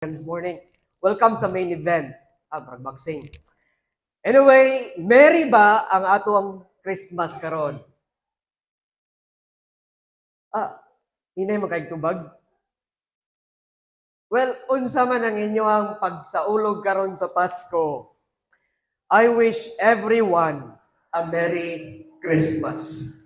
This morning. Welcome sa main event. Magboxing. Anyway, merry ba ang atong Christmas karon? Hinay magkaigtubag. Well, unsa man ang inyong pagsaulog karon sa Pasko. I wish everyone a Merry Christmas.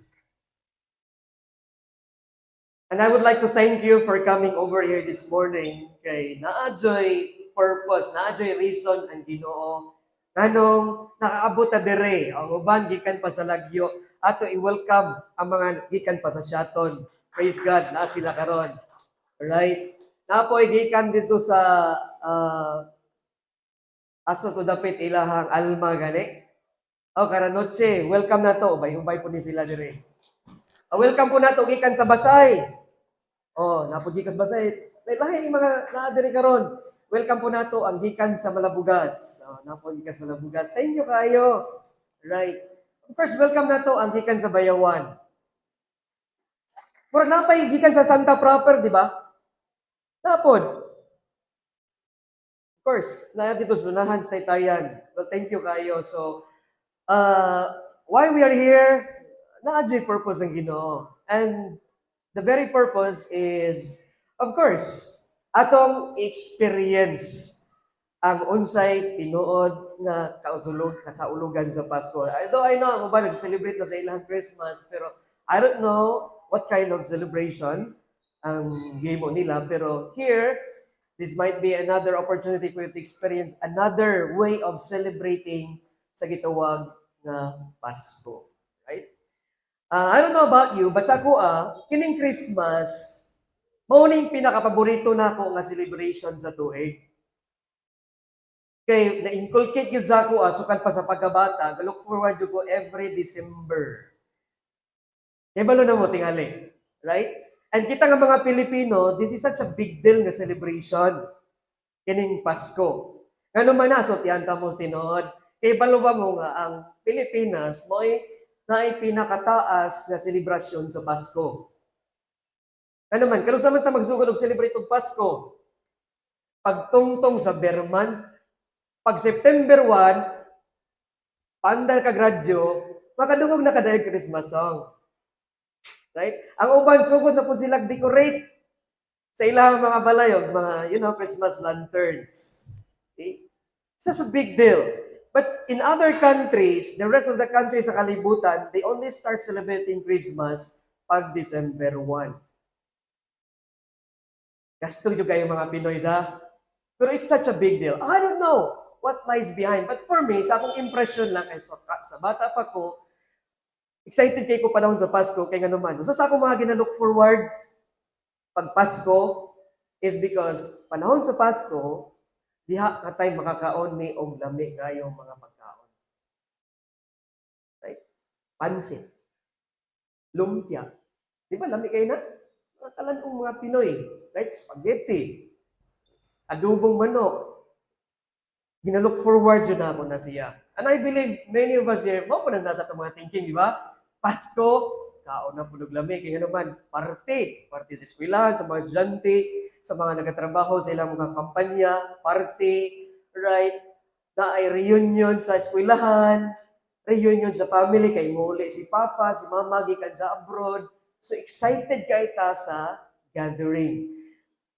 And I would like to thank you for coming over here this morning kay naadjoy purpose, naadjoy reason ang Ginoo nganong nakaabot ta dire ang uban gikan pa sa Lagyo ato i-welcome ang mga gikan pa sa Shaton. Praise God, na sila karon. Right? Napoy gikan dito sa aso to dapit ilahang alma gani. Karanoche, welcome na to. Ubay-ubay po ni sila dire. Welcome po nato gikan sa Basay. Napugikas Basay. Lahi ni mga naa diri karon. Welcome po nato ang gikan sa Malabugas. Napugikas Malabugas. Thank you kayo. Right. Of course, welcome nato ang gikan sa Bayawan. Pero napay gikan sa Santa proper, di ba? Napod. Of course, na dito sunahan sa Taytayan. Well, thank you kayo. So, why we are here? Na-adjay purpose ang Ginoo. And the very purpose is, of course, atong experience ang unsay tinuod nga kasaulugan sa Pasko. Although I know ang uban nag-celebrate na sa ilang Christmas, pero I don't know what kind of celebration ang gimo nila. Pero here, this might be another opportunity for you to experience another way of celebrating sa gitawag na Pasko. Right? I don't know about you, but sa ako, kining Christmas, mauning pinaka-paborito na ako nga celebration sa tuig. Kay na-inculcate yun sa ako, sukan pa sa pagkabata, look forward yun ko every December. Kaya balo na mo tingali. Right? And kita nga mga Pilipino, this is such a big deal nga celebration. Kining Pasko. Nga naman na, so tiyanta mo tinood. Kaya balo ba mo nga, ang Pilipinas, mo ay pinakataas na selebrasyon sa Pasko. Ano man, kano sa man ta magsugod og celebrate og Pasko? Pagtungtong sa Berman, pag September 1, pandal ka gradyo, makadungog na kada Christmas song. Right? Ang uban sugod na po sila decorate sa ilang mga balayog, mga Christmas lanterns. Okay? It's just a big deal. But in other countries, the rest of the countries sa kalibutan, they only start celebrating Christmas pag December 1. Gasto yung kayo mga Pinoy sa. Pero it's such a big deal. I don't know what lies behind. But for me, sa akong impression lang, kay sa bata pa ko, excited kay ko panahon sa Pasko, kaya nga naman. Sa akong mga ginalook forward pag Pasko is because panahon sa Pasko, diha na tayo makakaon ni og lami kayong mga pagkaon. Right? Pansit. Lumpia. Di ba lami kayo na? Mga talanong mga Pinoy. Right? Spaghetti. Adobong manok. Ginalook forward yun ako na siya. And I believe many of us here, mo po nang nasa itong mga thinking, di ba? Pasko, kaon na punog lami. Kaya naman, party. Party sa eskwelahan, sa mga estudyante, sa mga nagatrabaho sa ilang mga kampanya, party, right? Na ay reunion sa eskwelahan, reunion sa family, kay muli si Papa, si Mama, gikan sa abroad. So excited ka ita sa gathering.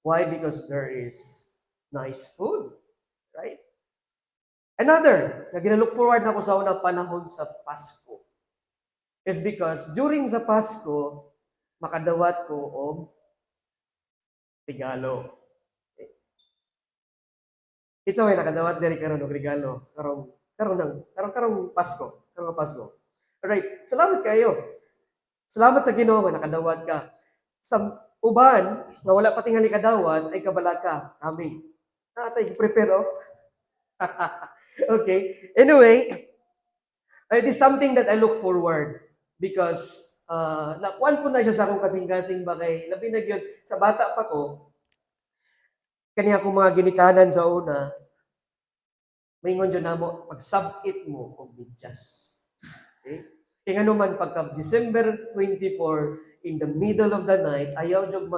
Why? Because there is nice food, right? Another, na ginalook forward na ko sa unang panahon sa Pasko is because during sa Pasko, makadawat ko og regalo. It's okay, nakadawat diri karon og regalo. Karong Pasko. Karong Pasko. Alright, salamat kayo. Salamat sa Ginoo nga nakadawat ka. Sa uban, nga wala pa tingali kadawat, ay kabala ka. Kami. Natay, prepare, oh. Okay. Anyway, it is something that I look forward because nakuan po na siya sa akong kasing-kasing ba kay labi na gyud sa bata pa ko kani ako mga ginikanan sa una maingon jud namo mag-subit mo og medyas. Okay? Kaya nga naman pagka December 24 in the middle of the night ayaw jud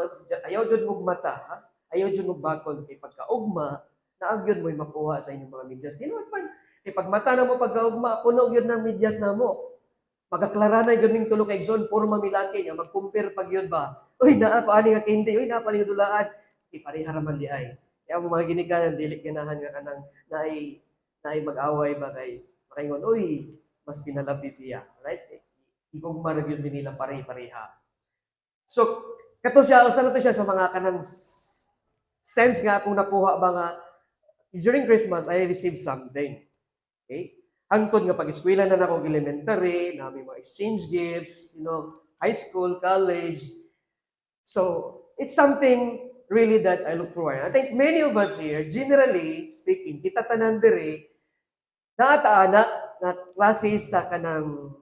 mo mata, ha? ayaw dyan mo bakol kay pagkaugma, naagyon mo'y makuha sa inyong mga medyas. Di naman man, kay pagmata na mo pagkaugma, puno yun ng medyas na mo. Magaklara na yun ng tulo kay Exxon, puro mamilaki niya, mag-compare pag yun ba? Uy, naa pa ani nga hindi, uy, naa pa ni dulaan. Ipareha raman di ay. Kaya mo mga ginikanan, dili ganahan nga kanang naay mag-away ba kay makaingon, uy, mas pinalabi siya. Right? Igugma na yun nila pare-pareha. So, kato siya, usa na to siya sa mga kanang sense nga kung nakuha ba nga during Christmas, I received something. Okay? Hangtod nga pag-eskwela na ako elementary, na may mga exchange gifts, high school, college. So, it's something really that I look forward. I think many of us here, generally speaking, kita tanan dire, naataana na klase sa kanang,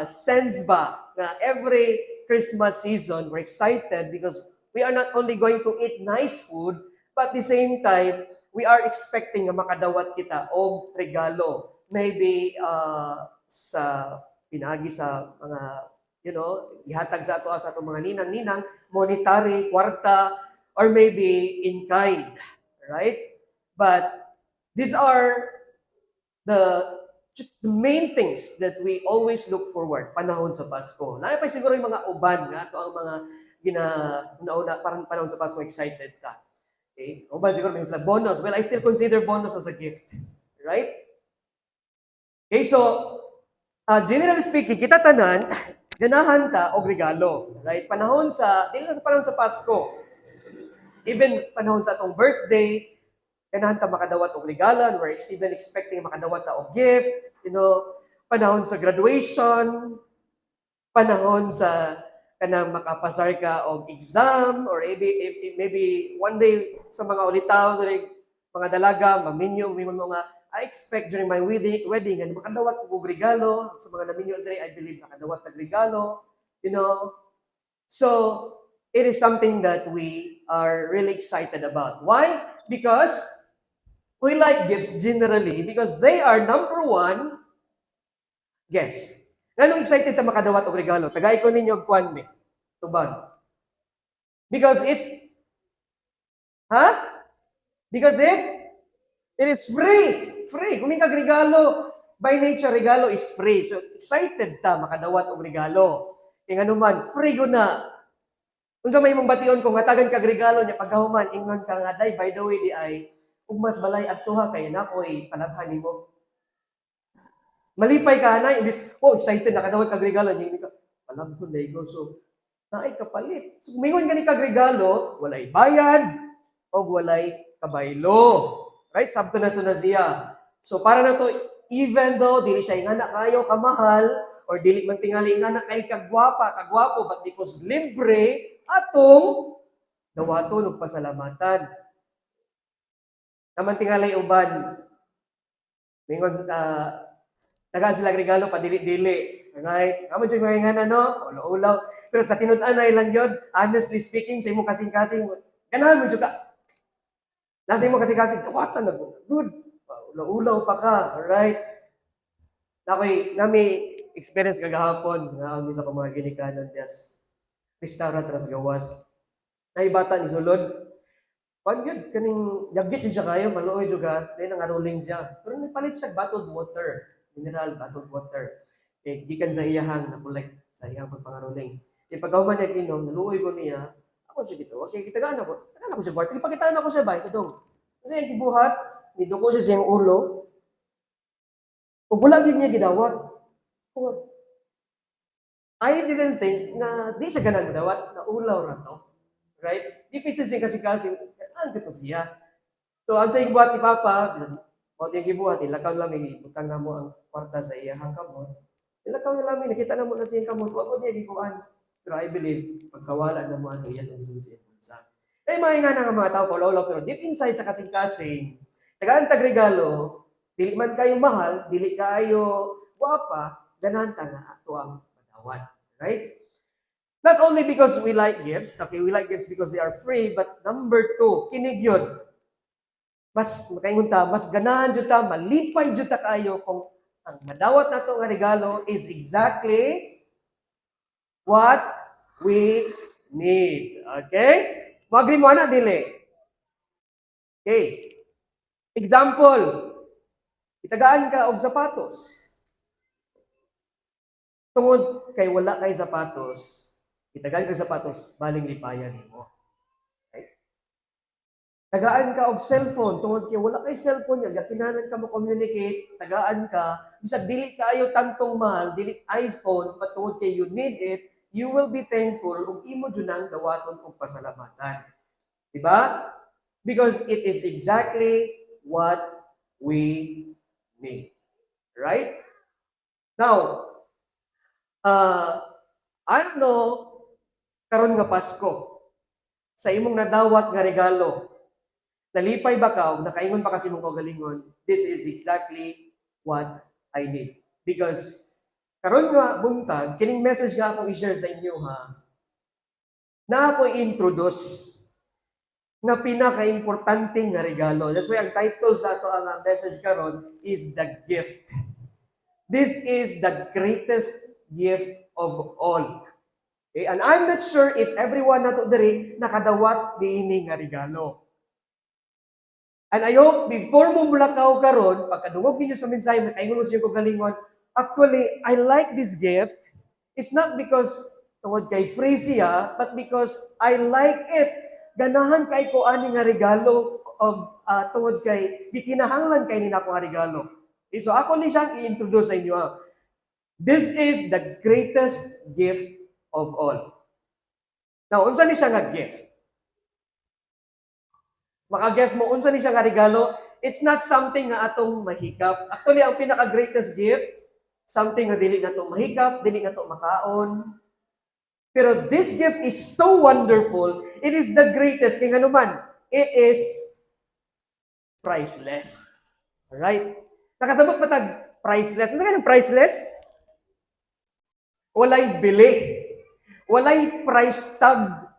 sense ba na every Christmas season, we're excited because we are not only going to eat nice food, but at the same time, we are expecting nga makadawat kita og regalo. Maybe sa pinagi sa mga, ihatag sa ato sa atong mga ninang-ninang, monetary, kwarta, or maybe in kind. Right? But these are just the main things that we always look forward panahon sa Pasko. Lalo pa siguro yung mga uban nga, ito ang mga nauna, parang panahon sa Pasko, excited ka. Okay? Uban siguro may sila bonus. Well, I still consider bonus as a gift. Right? Okay, so, generally speaking, kita tanan, ganahan ta og regalo. Right? Dili na sa panahon sa Pasko. Even panahon sa atong birthday, ganahan ta makadawat og regalan, we're even expecting makadawat ta og gift, panahon sa graduation, panahon sa kanang makapasar ka og exam, or maybe one day sa mga ulitaw, mga dalaga, maminyo, mingon mo nga, I expect during my wedding, and makadawat og regalo, sa mga naminyo diri, I believe makadawat og regalo, So, it is something that we are really excited about. Why? Because we like gifts generally because they are number one, guess. Ganong excited ta makadawat og regalo? Tagay ko ninyo og kwan me. Tubag. Because Because it is free. Free. Kung kag regalo, by nature, regalo is free. So, excited ta makadawat og regalo. Kaya nga naman, free ko na. Kung sa may mong bation, kung hatagan kag regalo niya, pagkahuman, ingon ka nga, day, by the way, di ay, ug mas balay adtuha kay nako ay palabhan nimo. Malipay ka na, imbis, excited na kadawat kag regalo niya, ka palabhon na ikaw. So, naay kapalit. So, mingon gani kag regalo, walay bayad o walay kabaylo. Right? Sabto na to na siya. So, para na to, even though dili siya ingana kayo kamahal, or dili man tingali ingana kay kagwapo, but because libre, atong dawaton og pasalamatan. Naman tingali uban, mingon tagaan sila regalo pa dili-dili. Right? Amo jud mga ingana no, ulaw. Pero sa tinud-an ay lang yun, honestly speaking, sa imong kasing-kasing, ganahan mo jud ka. Nasa imong kasing-kasing, tuwatan na good. Ulaw pa ka, alright? Nami experience kagahapon nga ang isa ka mga ginikanan des restaurant ras gawas. Ay bata ni sulod. Pan yun, kaning yagit yun siya kayo, maluoy jud ka, then ang rolling siya. Pero nagpalit siya bottled water, mineral bottled water. Gikan sa iyahang na collect sa iyang pagpangaroling. Di pagkahuman niya inom, naluoy ko niya, ako siya dito. Okay, tagaan ako siya bar. Ipakitaan ako siya ba, kadong. Kasi yung gibuhat, niduko siya siyang ulo. Kung wala gid niya gidawat. I didn't think na di siya ganang gidawat, na ulaw ra to. Right? Di pitsin siya kasi ang kito siya. So, ang sa gibuhat ni Papa, o di gibuhat, ilakaw lang, ibutang na mo ang kwarta sa iyang kamot. Ilakaw na lang, nakita na mo na siyang kamot, wag niya gikuan. Pero I believe, pagkawala na mo ato, yan ang gusto siya bulsa. Eh, mga nga mga tao, paulaw pero deep inside sa kasing-kasing, tagaan-tag regalo, dili man kayo mahal, dili kayo guwapa, ganahan ta nga ato ang madawat. Right? Not only because we like gifts, okay, we like gifts because they are free, but number 2, kinig yun. Mas makaingon ta, mas ganahan jud ta, malipay jud ta kayo kung ang madawat nato nga regalo is exactly what we need. Okay? Wagri mo na dili. Okay. Example, itagaan ka og sapatos. Tungod kay wala kay sapatos, itagaan ka sapatos, baling lipayan nimo. Okay? Tagaan ka og cellphone, tungod kay wala kay cellphone yan, gakinanan ka mo communicate, tagaan ka, bisag dili kaayo tantong mahal, dili iPhone, but tungod kay you need it, you will be thankful ug imo jud nang dawaton og pasalamatan. Diba? Because it is exactly what we need. Right? Now, I don't know, karon nga Pasko, sa imong nadawat nga regalo, nalipay ba ka o nakaingon pa kasi mong kagalingon, this is exactly what I need. Because karon nga buntag, kining message nga akong i-share sa inyo ha, na ako introduce nga pinaka-importante nga regalo. That's why ang title sa ato ang message karon is The Gift. This is the greatest gift of all. Okay? And I'm not sure if everyone nato diri nakadawat diini nga regalo. And I hope before mo mulakaw karon, pagkadungog ninyo sa mensahe, makaingon mo sa iyong kagalingon, actually, I like this gift. It's not because tungod kay free siya, but because I like it. Ganahan kay ko ani nga regalo tungod kay gikinahanglan kay nina ko nga regalo. Okay, so ako ni siyang i-introduce sa inyo. This is the greatest gift of all. Now, unsa ni siya nga gift? Maka-guess mo, unsa ni siya nga regalo? It's not something nga atong mahikap. Actually, ang pinaka-greatest gift, something nga dili na to mahikap, dili na to makaon. Pero this gift is so wonderful, it is the greatest. Kaya nga naman, it is priceless. Alright? Nakasabot ba tag priceless? Ano ka priceless? Walay bili. Walay price tag.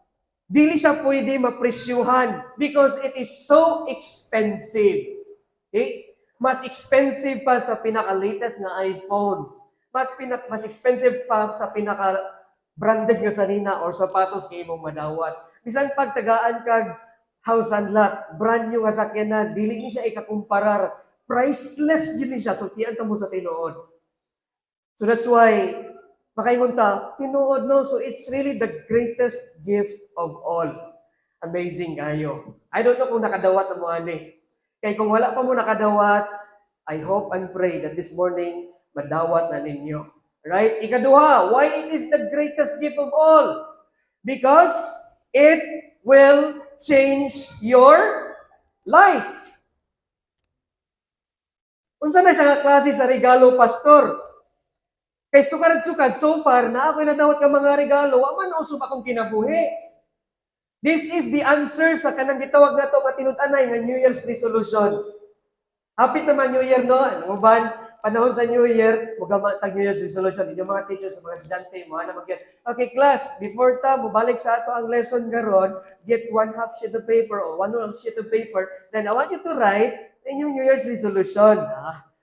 Dili siya pwede mapresyuhan because it is so expensive. Okay? Mas expensive pa sa pinaka-latest na iPhone. Mas expensive pa sa pinaka-branded nga sanina or sapatos kay imong madawat. Bisan pagtagaan kag house and lot, brand new nga sakyanan, dili ni siya ikakumparar. Priceless yun ni siya. So, tiyan mo sa tinuod. So, that's why, makaingon ta, tinuod no. So, it's really the greatest gift of all. Amazing kayo. I don't know kung nakadawat ang mga ani. Kaya kung wala pa mo nakadawat, I hope and pray that this morning, madawat na ninyo. Right? Ikaduha, why it is the greatest gift of all? Because it will change your life. Unsa na siya nga klase sa regalo, pastor? Kay sukad-sukad, so far, na ako'y nadawat ka mga regalo, wa man usub akong kinabuhi. This is the answer sa kanang gitawag na to nga tinud-anay nga New Year's resolution. Hapit naman New Year, no? Ano ba? Panahon sa New Year, magama tag New Year's resolution. Inyong mga teachers, mga estudyante, mga naman yan. Okay, class, before ta, mubalik sa ato ang lesson garon, get 1/2 sheet of paper or 1/2 sheet of paper, then I want you to write inyong New Year's resolution.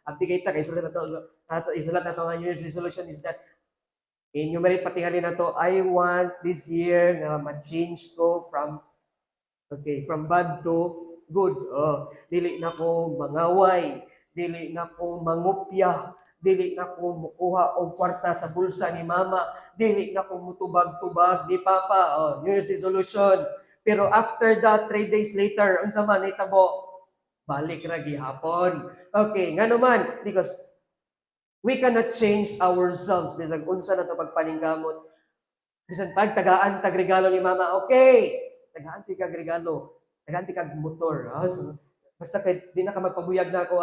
Abdi kay ta, kay isulat na to nga New Year's resolution is that enumerate patingali na to, I want this year na ma-change ko from bad to good. Dili na ko mangaway, dili na ko mangupya, dili na ko mukuha og kwarta sa bulsa ni mama, dili na ko mutubag-tubag ni papa. New Year's resolution. Pero after that, 3 days later, unsa man nahitabo? Balik ra gihapon. Okay, nga naman, because we cannot change ourselves. Bisag unsa na to pagpaningkamot. Bisan pagtagaan tag regalo ni mama, okay. Tagaan ti kag regalo. Tagaan ti kag motor. So, basta kay di na ka magpabuyag na ako,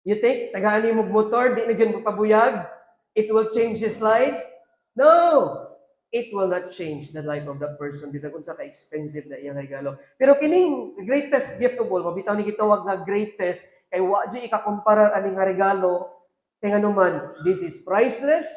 You think tagaan ni mo motor, di na gyud magpabuyag? It will change his life? No. It will not change the life of that person bisag unsa ka expensive na iyang regalo. Pero kining greatest gift of all, mabitaw ni gitawag nga greatest kay wa di ikakumparar ani nga regalo kay nganuman this is priceless,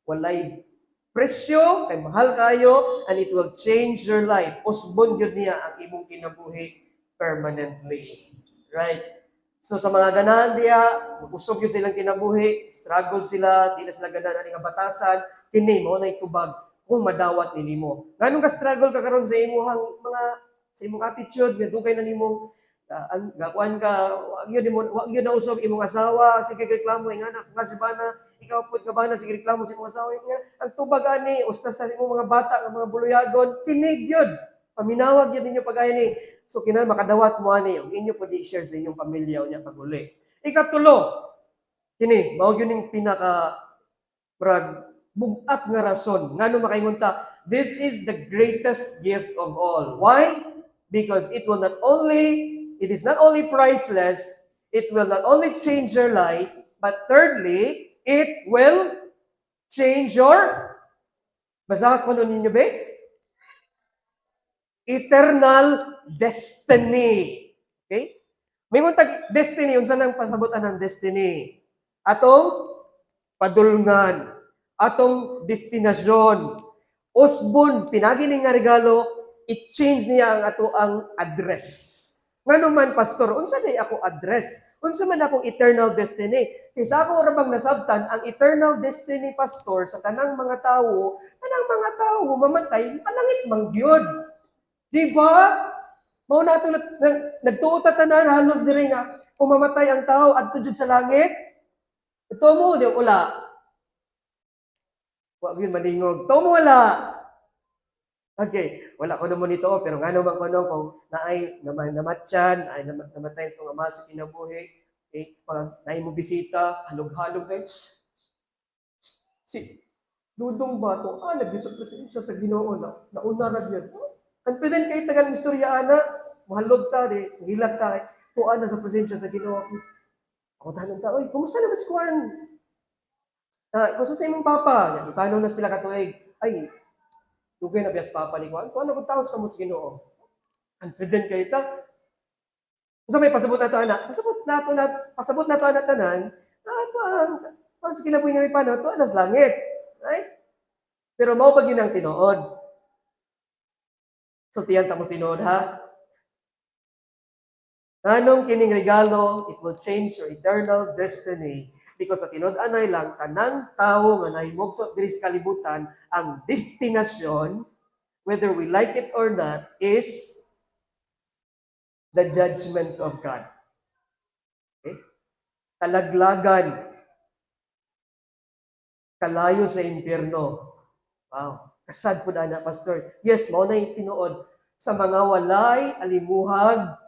walay presyo, kay mahal kayo, and it will change your life. Usbon yun niya ang imong kinabuhi permanently. Right? So sa mga ganahan diya, usog yun silang kinabuhi, struggle sila, di na sila ganahan nga batasan, kini mo na itubag kung madawat nimo. Nganong ka struggle ka karon sa imong attitude nga dugay na nimong gakuan ka, wag yun na usog imong asawa, sige reklamo nga anak nga si bana, ikaw pud nga bana sige reklamo sa imong asawa nga ang tubag ani usta sa imong mga bata nga mga buluyagon, kinig yun. Paminawag yun ninyo pag ni. So kinahanglan makadawat mo ani, ang inyo pud i-share sa inyong pamilya unya paguli. Ikatulo, kini mao gyud ning pinaka bugat nga rason ngano makaingon ta, this is the greatest gift of all. Why? Because it is not only priceless, it will not only change your life, but thirdly, it will change your, basa ko nun ninyo ba? Eternal destiny. Okay? May tag destiny, unsa nang pasabutan ng destiny? Atong padulngan, atong destinasyon. Usbon, pinagi ni nga regalo, i-change niya ang ato ang address. Ngano man, pastor, unsa day ako address? Unsa man akong eternal destiny? Kaysa ako rabang nasabtan, ang eternal destiny, pastor, sa tanang mga tao mamatay, palangit mangyod. Di ba? Mao na ito, nagtuot na tanan, halos diri nga, kung mamatay ang tao, adto jud sa langit, ito mo, di wala. Wag yun maningog. Ito mo, wala. Okay, wala ko naman ito, pero nga naman ko kung naay namatyan, ay namatay itong ama sa kinabuhi, okay, pag naay mo bisita, halog-halog kayo, si Dudong ba ito? Nag-yun siya sa Ginoo na nauna na yan. Confident kayo tagang istorya, ana, mahalog ta, hilag ta, tuan na sa presensya sa Ginoo. Ako tanong ta, oy, kumusta na ba si Juan? Kumusta sa imong papa? Paano na sila katuig? Ay, dugay na biyas papa ni Juan. Tuan na kung taos ka mo sa Ginoo. Confident kayo ta. Kung may pasabot na ito, anak, pasabot na ito, anak, tanan, sa kinabuhi nga may paano, ito, anas langit. Right? Pero mao pag yun ang tinuod. So, tiyan tapos tinuod, ha? Anong kining regalo, it will change your eternal destiny. Because sa tinud-anay lang, tanang tao nga nahimugso diri sa kalibutan, ang destinasyon, whether we like it or not, is the judgment of God. Okay? Talaglagan. Kalayo sa impyerno. Wow. Kasad po na, Pastor. Yes, mao na yung tinuod. Sa mga walay, alimuhag,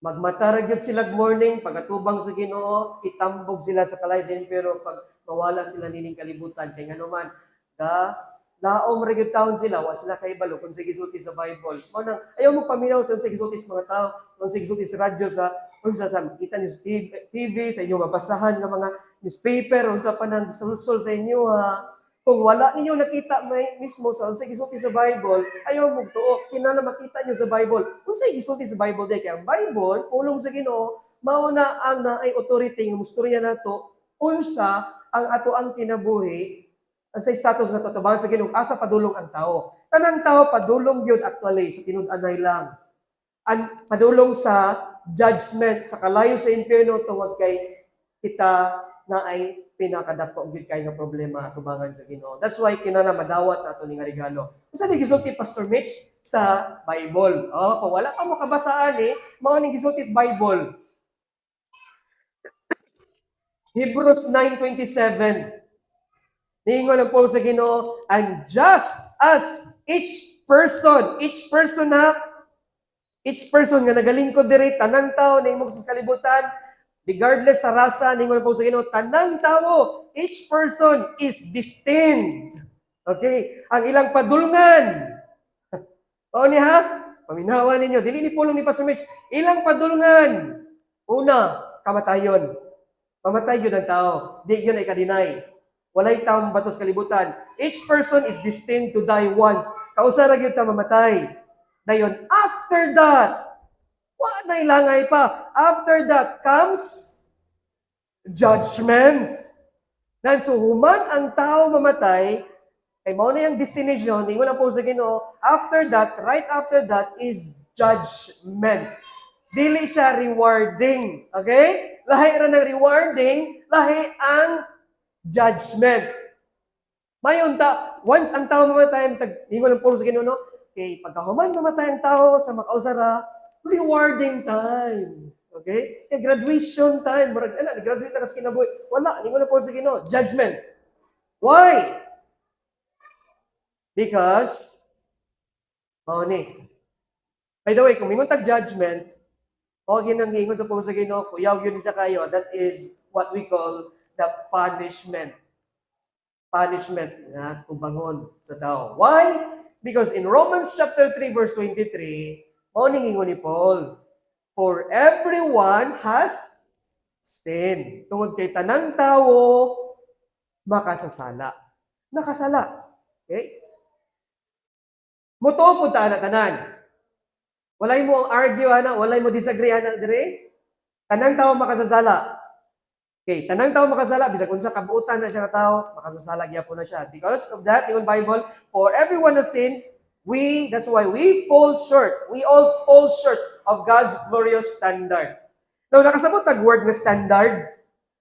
magmatarag yun sila morning, pagatubang sa Ginoo, itambog sila sa kalay sa impyerno, pag mawala sila nining kalibutan. Kaya nga naman, laom rin taon sila, wa sila kay balo kung sa gisulti sa Bible. Ayaw mo paminaw sa gisulti sa mga tao, kung sa gisulti sa radyo, unsa sa kita niyo sa TV, sa inyo mabasahan ng mga newspaper, unsa pa nang sulsol sa inyo, ha. Kung wala ninyo nakita mismo sa unsa gisulti sa Bible, ayaw mo tuo, kinala makita niyo sa Bible. Unsa gisulti sa Bible day kay ang Bible, pulong sa Ginoo, mao na ang naay authority nga mustorya nato unsa ang ato ang kinabuhi sa status na tatabangan sa Ginoo, asa padulong ang tao. Tanang tao padulong yun actually sa tinud-anay lang. Padulong sa judgment, sa kalayo sa impyerno tungod kay kita na ay pinakadako gyud kay nga problema atubangan sa Ginoo. That's why kinahanglan madawat nato ning regalo. Unsa ni gisulti Pastor Mitch sa Bible? Kung wala ka mo kabasaan mao ning gisulti sa Bible. Hebrews 9:27. Niingon ang Paul sa Ginoo, and just as each person nga nagalingkod diri, tanang tao na imong sa kalibutan, regardless sa rasa, ningon po sa Ginoo, tanang tao, each person is destined. Okay? Ang ilang padulngan. O niya, paminawa ninyo. Dili ni pulong ni Pastor Mitch. Ilang padulngan. Una, kamatayon. Mamatay yun ang tao. Di yun ay kadinay. Walay taong batos kalibutan. Each person is destined to die once. Kausara yun ta mamatay. Dayon, after that, na ilangay pa. After that comes judgment. So, human ang tao mamatay, ay mao na yung destination, ingon ang po sa Ginoo, right after that is judgment. Dili siya rewarding. Okay? Lahi ra ng rewarding, lahi ang judgment. Mayon ta, once ang tao mamatay, ingon ng pulo sa Ginoo, no? Okay, pagkahuman mamatay ang tao sa makausara, rewarding time. Okay? Kaya graduation time. Murag, graduate na kasi kinabuhi. Wala, ingon ng pulo sa Ginoo, judgment. Why? Because, ni. By the way, kung mingon tag judgment, o ginanghingon sa pulo sa Ginoo, kuyaw yun siya kayo, that is what we call the punishment. Punishment na tubangon sa tao. Why? Because in Romans chapter 3 verse 23, mao ning ingon ni Paul, for everyone has sin. Tungod kay tanang tawo makasasala. Nakasala. Okay? Mutuo po ta na tanan. Walay mo ang argue ana, walay mo disagree ana dire. Tanang tawo makasasala. Okay, tanang tao makasala, bisag unsa kabuutan na siya nga tao, makasasala gyapon na siya. Because of that, in Bible, for everyone has sinned, that's why we fall short. We all fall short of God's glorious standard. Now, nakasabot tag word nga standard.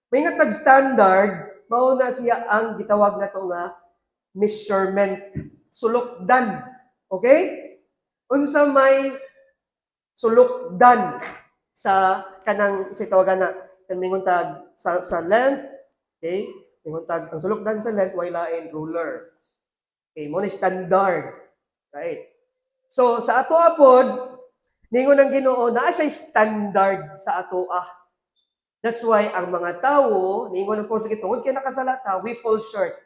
May nga tag standard, mao na siya ang gitawag na to nga measurement, sulokdan. Okay? Unsa may sulokdan sa kanang sa tawagan na mingon tag sa length, okay? Mingon tag ang sulokdan sa length way lain ruler. Okay, mo ni standard, right? So sa ato apod ningon ang Ginoo naa siya standard sa ato That's why ang mga tawo ningon ang Paul sa tungod kay nakasala ta, we fall short.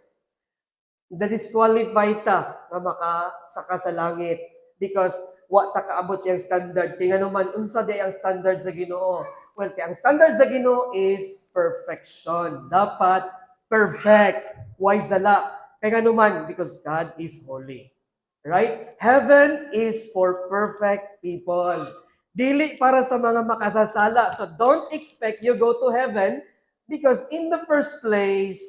Disqualify ta nga makasaka sa langit because wa ta kaabot siyang standard kay nganuman unsa di ang standard sa Ginoo. Well, kaya ang standard sa Ginoo is perfection. Dapat perfect. Why sala? Kaya nga naman, because God is holy. Right? Heaven is for perfect people. Dili para sa mga makasasala. So don't expect you go to heaven because in the first place,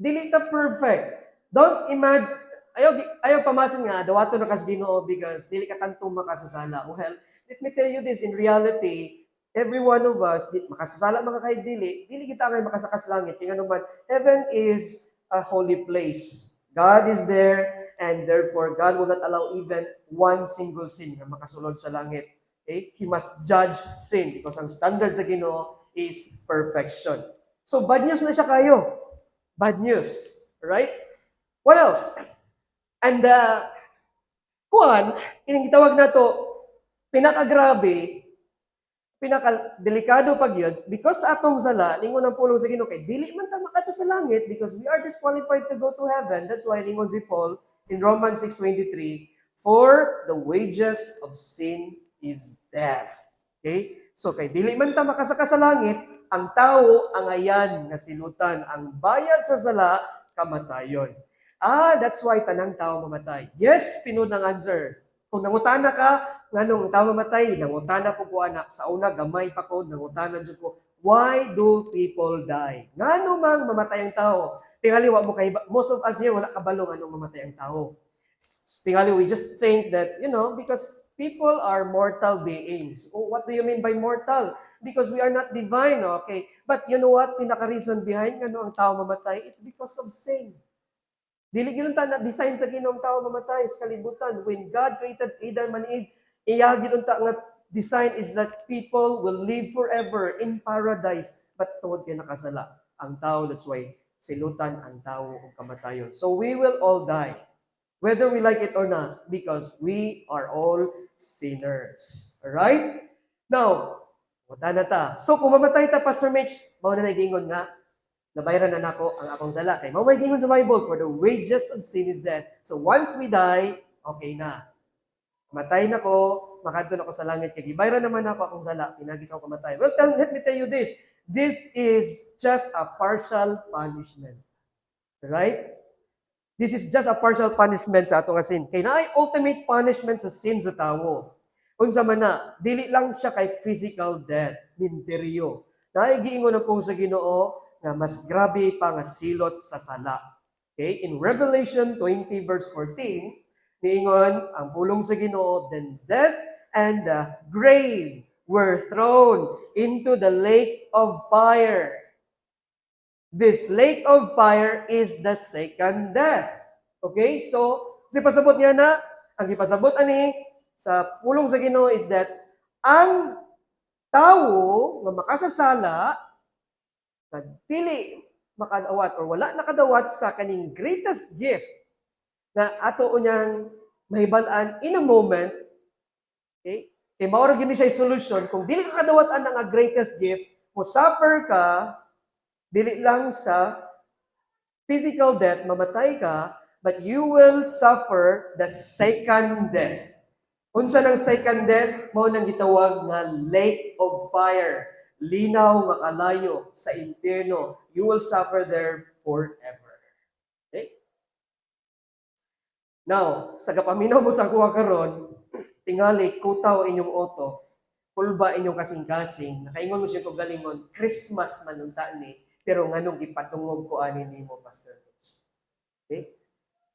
dili ta perfect. Don't imagine, ayaw pamasin nga, dawato na kas Ginoo because dili ka tanto makasasala. Well, let me tell you this, in reality, every one of us, makasasala mga kay dili kita ngay makasakas langit. Kaya naman, heaven is a holy place. God is there, and therefore, God will not allow even one single sin na makasulod sa langit. Okay? He must judge sin because ang standard sa Ginoo is perfection. So, bad news na siya kayo. Bad news. Right? What else? And, ining gitawag na to, pinakagrabe, pinakadelikado pag yun, because atong sala, ningon ang pulong sa Ginoo kay dili man ta makato sa langit because we are disqualified to go to heaven. That's why ningon si Paul in Romans 6:23, for the wages of sin is death. Okay? So kay dili man ta makasaka sa langit, ang tao ang ayan nga silutan, ang bayad sa sala kamatayon. That's why tanang tao mamatay. Yes, pinun ang answer. Kung nangutana ka, nganong tao mamatay, nangutana ko po anak, sa una gamay pa ko, nangutana jud ko, why do people die? Ngano mang mamatay ang tao? Tingali wa mo kay most of us here wala kabalo nganong mamatay ang tao. Tingali we just think that, because people are mortal beings. Oh, what do you mean by mortal? Because we are not divine, okay? But you know what? Pinaka-reason behind ngano ang tao mamatay, it's because of sin. Dili gyud ta na design sa Ginoong tao mamatay sa kalibutan. When God created Adam and Eve, iya gyud ta nga design is that people will live forever in paradise. But tungod kay nakasala ang tao, that's why silutan ang tao og kamatayon. So we will all die, whether we like it or not, because we are all sinners. Alright? Now, wala na ta. So kung mamatay ta, Pastor Mitch, mao na nagingon nga, nabayaran na nako ang akong sala. Kay mao may gingon sa Bible, for the wages of sin is death. So once we die, okay na. Matay na ko, makadto na ko sa langit kay gibayaran naman ako akong sala, pinagis ako kamatay. Well, let me tell you this. This is just a partial punishment. Right? This is just a partial punishment sa atong sin. Kay naay ultimate punishment sa sin sa tawo. Unsa man na, dili lang siya kay physical death, minteryo. Naay giingon na pong sa Ginoo nga mas grabe pa nga silot sa sala. Okay? In Revelation 20 verse 14, niingon ang pulong sa Ginoo, then death and the grave were thrown into the lake of fire. This lake of fire is the second death. Okay? So, si pasabot niya na, ang ipasabot ani sa pulong sa Ginoo is that ang tawo nga makasasala na dili makadawat or wala nakadawat sa kaning greatest gift na ato unyang mahibal-an in a moment, okay? Kay mao ra gini siya solution kung dili ka kadawat-an ang greatest gift, mo suffer ka dili lang sa physical death, mamatay ka, but you will suffer the second death. Unsa ng second death, mao nang gitawag nga lake of fire. Linaw nga kalayo sa impyerno. You will suffer there forever. Okay? Now, sa kapaminaw mo sa kuha karon, tingali kutaw inyong auto, pulba inyong kasing-kasing, nakaingon mo siya kung galingon, Christmas manunta ni, pero nganong ipatungog ko ani nimo, Pastor Luis. Okay?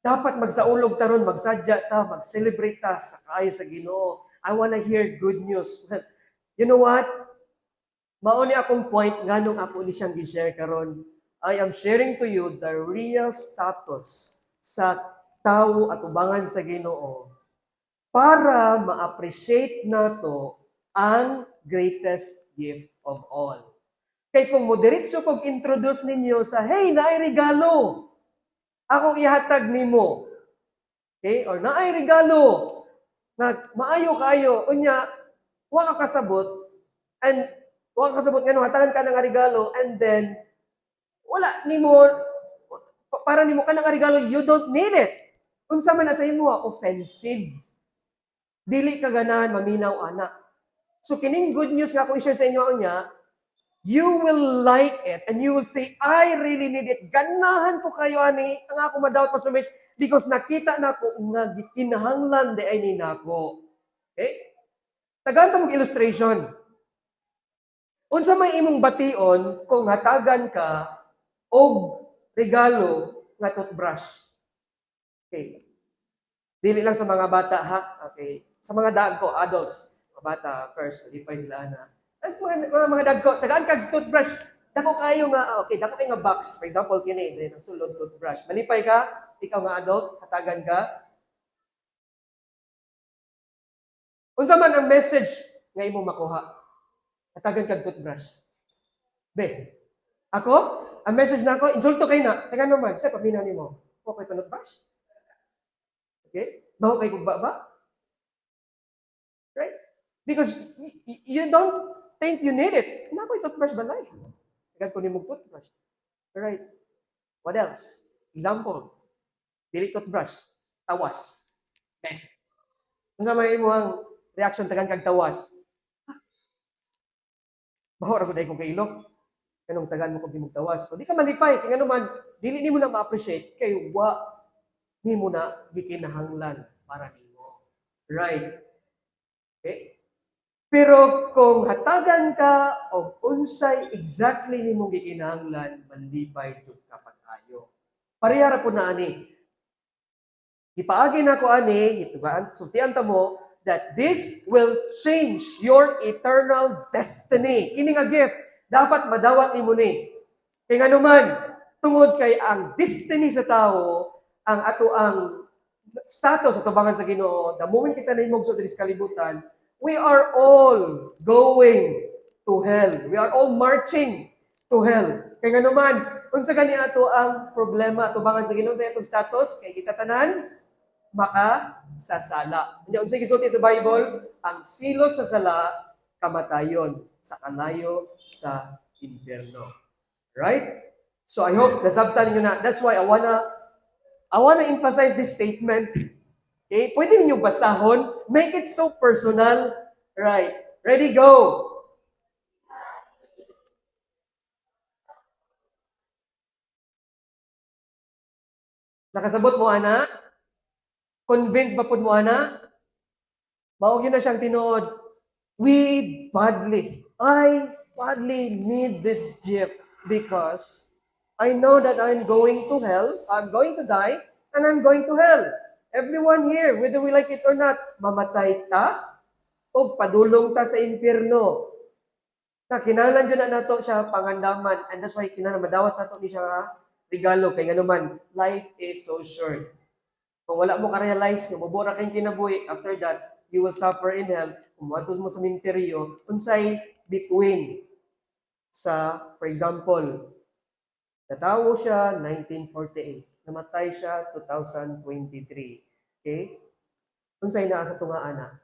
Dapat magsaulog taron, magsadya ta, mag-celebrate ta sa kaayo sa Ginoo. I wanna hear good news. You know what? Mao ni akong point nganong ako ni siyang gi-share karon. I am sharing to you the real status sa tawo at ubangan sa Ginoo para ma-appreciate nato ang greatest gift of all. Kay kung moderitso kog introduce ninyo sa, hey, naay regalo, akong ihatag nimo. Okay? Or naay regalo, na maayo kayo, unya, wa ka kasabot, and wa ka kasabot nga hatagan ka ng regalo, and then, wala nimo, para nimo ka ng regalo, you don't need it. Unsa man na sa imo, offensive. Dili ka ganahan maminaw ana. So kining good news nga akong i-share sa inyo niya, you will like it and you will say, I really need it. Ganahan ko kayo ani, ang ako madawat pa sumis because nakita na ko nga gikinahanglan di ay ni nako. Okay? Tagaan mong illustration. Unsa may imong bation kung hatagan ka og regalo nga toothbrush. Okay. Dili lang sa mga bata ha. Okay. Sa mga dagko, adults, mga bata first, di pa sila na. At mga dagko, tagaan kag toothbrush. Dako kayo nga, okay, dako kayo nga box. For example, kini, ng sulod toothbrush. Malipay ka, ikaw nga adult, hatagan ka. Unsa man ang message nga imo makuha? Hatagan kag toothbrush. Be, ako, ang message na ako, insulto kay na. Taga naman, sa paminaw nimo. Okay pa toothbrush? Okay? Baho kay kugba ba? Right? Because you don't think you need it. Nakoy toothbrush balay. Tagan ko nimo toothbrush. Right? What else? Example. Dili toothbrush. Tawas. Okay. Unsa may imo ang reaction tagan kag tawas? Baho ra gud ay kong kailok. Kanong tagan mo kog imong tawas. So di ka malipay kay ngano man dili nimo na ma-appreciate kay wa nimo na gikinahanglan para nimo. Right? Okay? Pero kung hatagan ka og unsay exactly nimong gikinahanglan, manlipay jud ka pag-ayo. Pareha ra po na ani. Ipaagi na ko ani, itugaan, sultian ta mo that this will change your eternal destiny. Kini nga gift, dapat madawat nimo ni. Kay nganuman, tungod kay ang destiny sa tao, ang ato ang status sa tubangan sa Ginoo, the moment kita nahimog sa diri sa kalibutan, we are all going to hell. We are all marching to hell. Kay nganuman, unsa gani ato ang problema tubangan sa Ginoo sa atong status kay kita tanan makasasala. Nya unsay gisulti sa Bible, ang silot sa sala kamatayon sa kalayo sa impierno. Right? So I hope nasabtan niyo na. That's why I wanna emphasize this statement. Okay? Pwede niyo basahon. Make it so personal. Right. Ready, go. Nakasabot mo, ana? Convinced ba po mo, ana? Maugin na siyang tinuod. I badly need this gift because I know that I'm going to hell, I'm going to die, and I'm going to hell. Everyone here, whether we like it or not, mamatay ta o padulong ta sa impyerno. Na kinahanglan dyan na nato siya pangandaman, and that's why kinahanglan madawat nato ni siya nga regalo kay nganuman life is so short. Kung wala mo ka-realize nga mabura kayong kinabuhi, after that you will suffer in hell. Kung moadto mo sa minteryo, unsay between sa, for example, natawo siya 1948, namatay siya 2023. Okay? Unsay naa sa tunga ana?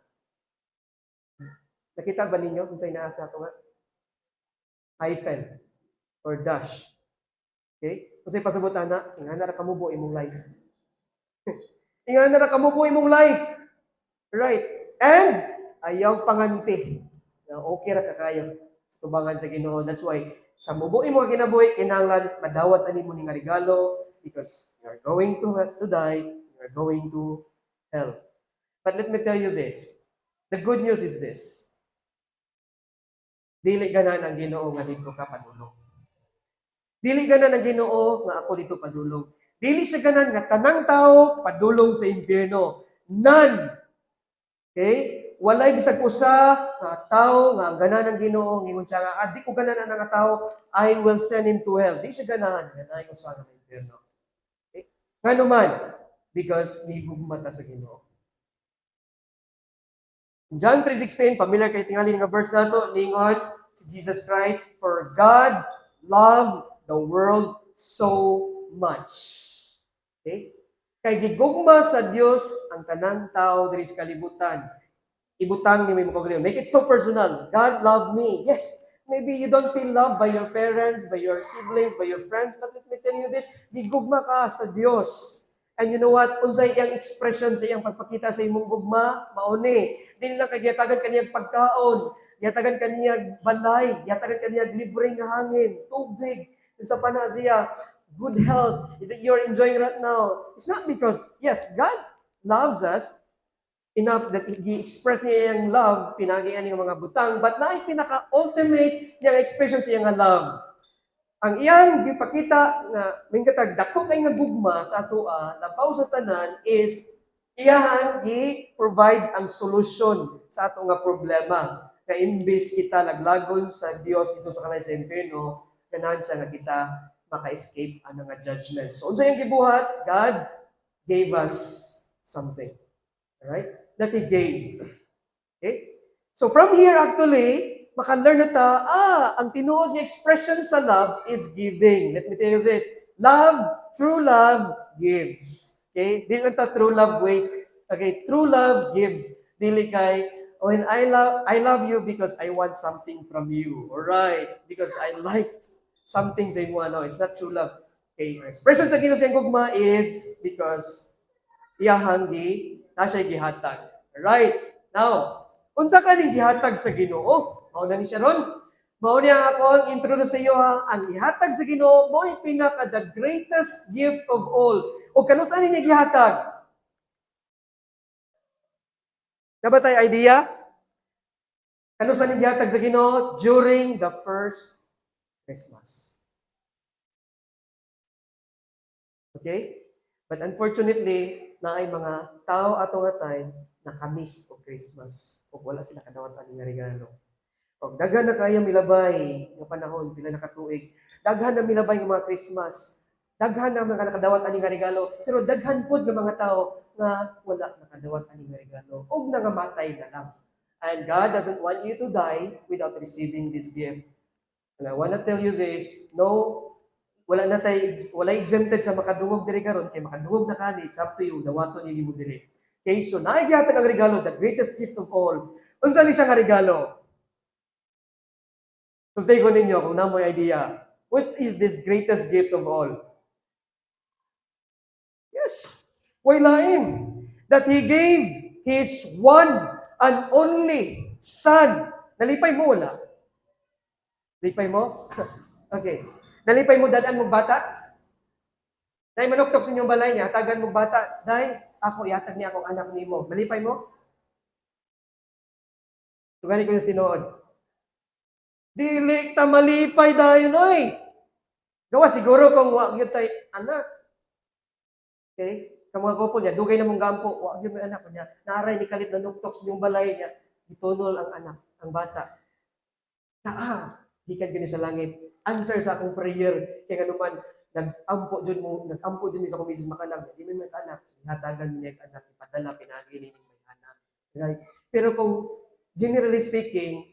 Nakita ba ninyo unsay naa sa tunga? Hyphen or dash. Okay? Unsay pasabot ana? Ingana ra kamubo imong life. Ingana ra kamubo imong life. Right. And ayaw panganti. Na okay ra ka kayo sa tubangan sa Ginoo. That's why sa mubuhi mo nga kinabuhi, kinahanglan madawat ani mo ni nga regalo because you are going to die, you are going to hell. But let me tell you this. The good news is this. Dili ganan ang Ginoo nga dito ka padulong. Dili ganan ang Ginoo nga ako dito padulong. Dili siya ganan nga tanang tao padulong sa impyerno. None. Okay? Walay bisag usa nga tao nga ang ganahan ng Ginoo ngingon siya nga di ko ganahan nga tao, I will send him to hell. Di siya ganahan ko sa impyerno. Okay? Ngano man because nihigugma ta sa Ginoo. John 3:16, familiar kay tingali nga verse nato, ningon si Jesus Christ, for God loved the world so much. Okay? Kay gigugma sa Dios ang tanang tao diri sa kalibutan. Ibutang ni mo kagayon. Make it so personal. God loved me. Yes. Maybe you don't feel loved by your parents, by your siblings, by your friends, but let me tell you this, gigugma ka sa Dios. And you know what? Unsay iyang expression sa iyang pagpakita sa imong gugma, mauni. Dili lang kay giyatagan kaniyang pagkaon, giyatagan kaniyang balay, giyatagan kaniyang libreng hangin, tubig, sa pana siya, good health that you're enjoying right now. It's not because, yes, God loves us, enough that i-express niya yung love, pinagian niya mga butang, but na pinaka-ultimate niyang expression sa iyang love. Ang iyang gipakita nga mingkatag dako kay nga gugma sa atoa, labaw sa tanan is iyahan gi-provide ang solusyon sa ato nga problema. Kay imbis kita laglagon sa Dios dito sa kanay sa impierno, ganahan siya nga kita maka-escape ang nga judgment. So unsa yung gibuhat? God gave us something. Alright? That He gave. Okay? So from here actually, maka-learn na ta, ang tinuod nga expression sa love is giving. Let me tell you this. Love, true love, gives. Okay? Dili lang ta true love waits. Okay? True love gives. Dili kay, when I love you because I want something from you. Alright? Because I liked something sa imo. No, it's not true love. Okay? Expression sa Ginoo sa gugma is because iyahang na siya gihatag. Right. Now, unsa ka ning gihatag sa Ginoo? Mao na ni siya ron. Mao niya ako ang introduce sa iyo ha. Ang gihatag sa Ginoo mao ang pinaka the greatest gift of all. O kano sa niya gihatag? Nabatay idea? Kano sa niya gihatag sa Ginoo during the first Christmas? Okay? But unfortunately, naay mga tao ato nga time nakamiss o Christmas o wala sila kadawat ani nga regalo. O daghan na kayo milabay nga panahon pila nakatuig. Daghan na milabay nga mga Christmas. Daghan na mga nakadawat ani nga regalo, pero daghan pud nga mga tao nga wala nakadawat ani nga regalo ug nangamatay na lang. And God doesn't want you to die without receiving this gift. And I want to tell you this, no, wala exempted sa makadungog diri karon kay makadungog na kani, it's up to you dawaton ni mo diri. Okay, so naigihatag ang regalo, the greatest gift of all. Unsa ni siya nga regalo? So take ko ninyo kung namoy idea. What is this greatest gift of all? Yes, way lain. That He gave His one and only Son. Nalipay mo wala? Lipay mo? Okay. Nalipay mo dadaan mo bata? Dahil manuktok sa inyong balay niya, tagan mo bata. Dahil ako, iatag niya akong anak nimo. Malipay mo? Tugani ko yung tinood. Dili ta malipay dayon oy. Gawa siguro kung wa gyud tay anak. Okay? Kung mga couple niya, dugay na mong gampo, wa gyud may anak niya. Naaray ni kalit na nuktok sa inyong balay niya. Gitunol ang anak, ang bata. gikan gani sa langit. Answer sa akong prayer kay kanuman nag-ampo jud mi sa akong misis makanak, di man anak, hatagan mi anak ipadala pinagi ni may anak. Right? Pero kung generally speaking,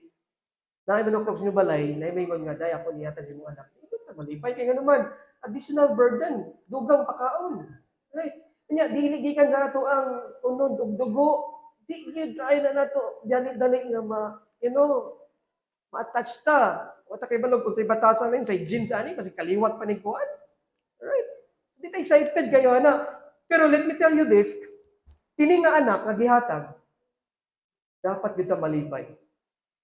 na manuktok sa inyo balay, na may nga daya ako niyatan sa inyong anak. Ito ta malipay kay naman additional burden, dugang pakaon. Right? Kanya dili gikan sa ato ang unod ug dugo. Di gyud kay na nato dali-dali nga ma-attach ta. Wata kay balog kung sa batasan na sa jeans ani kasi kaliwat pa ni kuan. Right? So, di ta excited kayo ana. Pero let me tell you this, kini nga anak nga gihatag dapat kita malipay.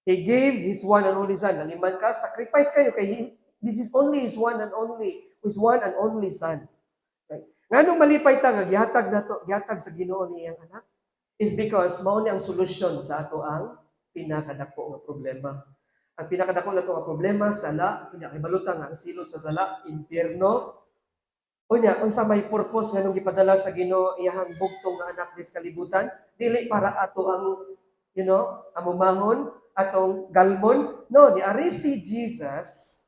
He gave His one and only Son. Naliman ka, sacrifice kayo kay this is only His one and only Son. Right? Nganong malipay ta nga gihatag sa Ginoo niyang anak? Is because mao ni ang solusyon sa ato ang pinakadako nga problema. Ang pinakadako na nga problema sala, kanya kay balutang ang silot sa sala, impierno. Unya, unsa may purpose nganong gipadala sa Ginoo iyang bugtong nga anak dis kalibutan, dili para ato ang amumahon atong galmon. No, niari si Jesus.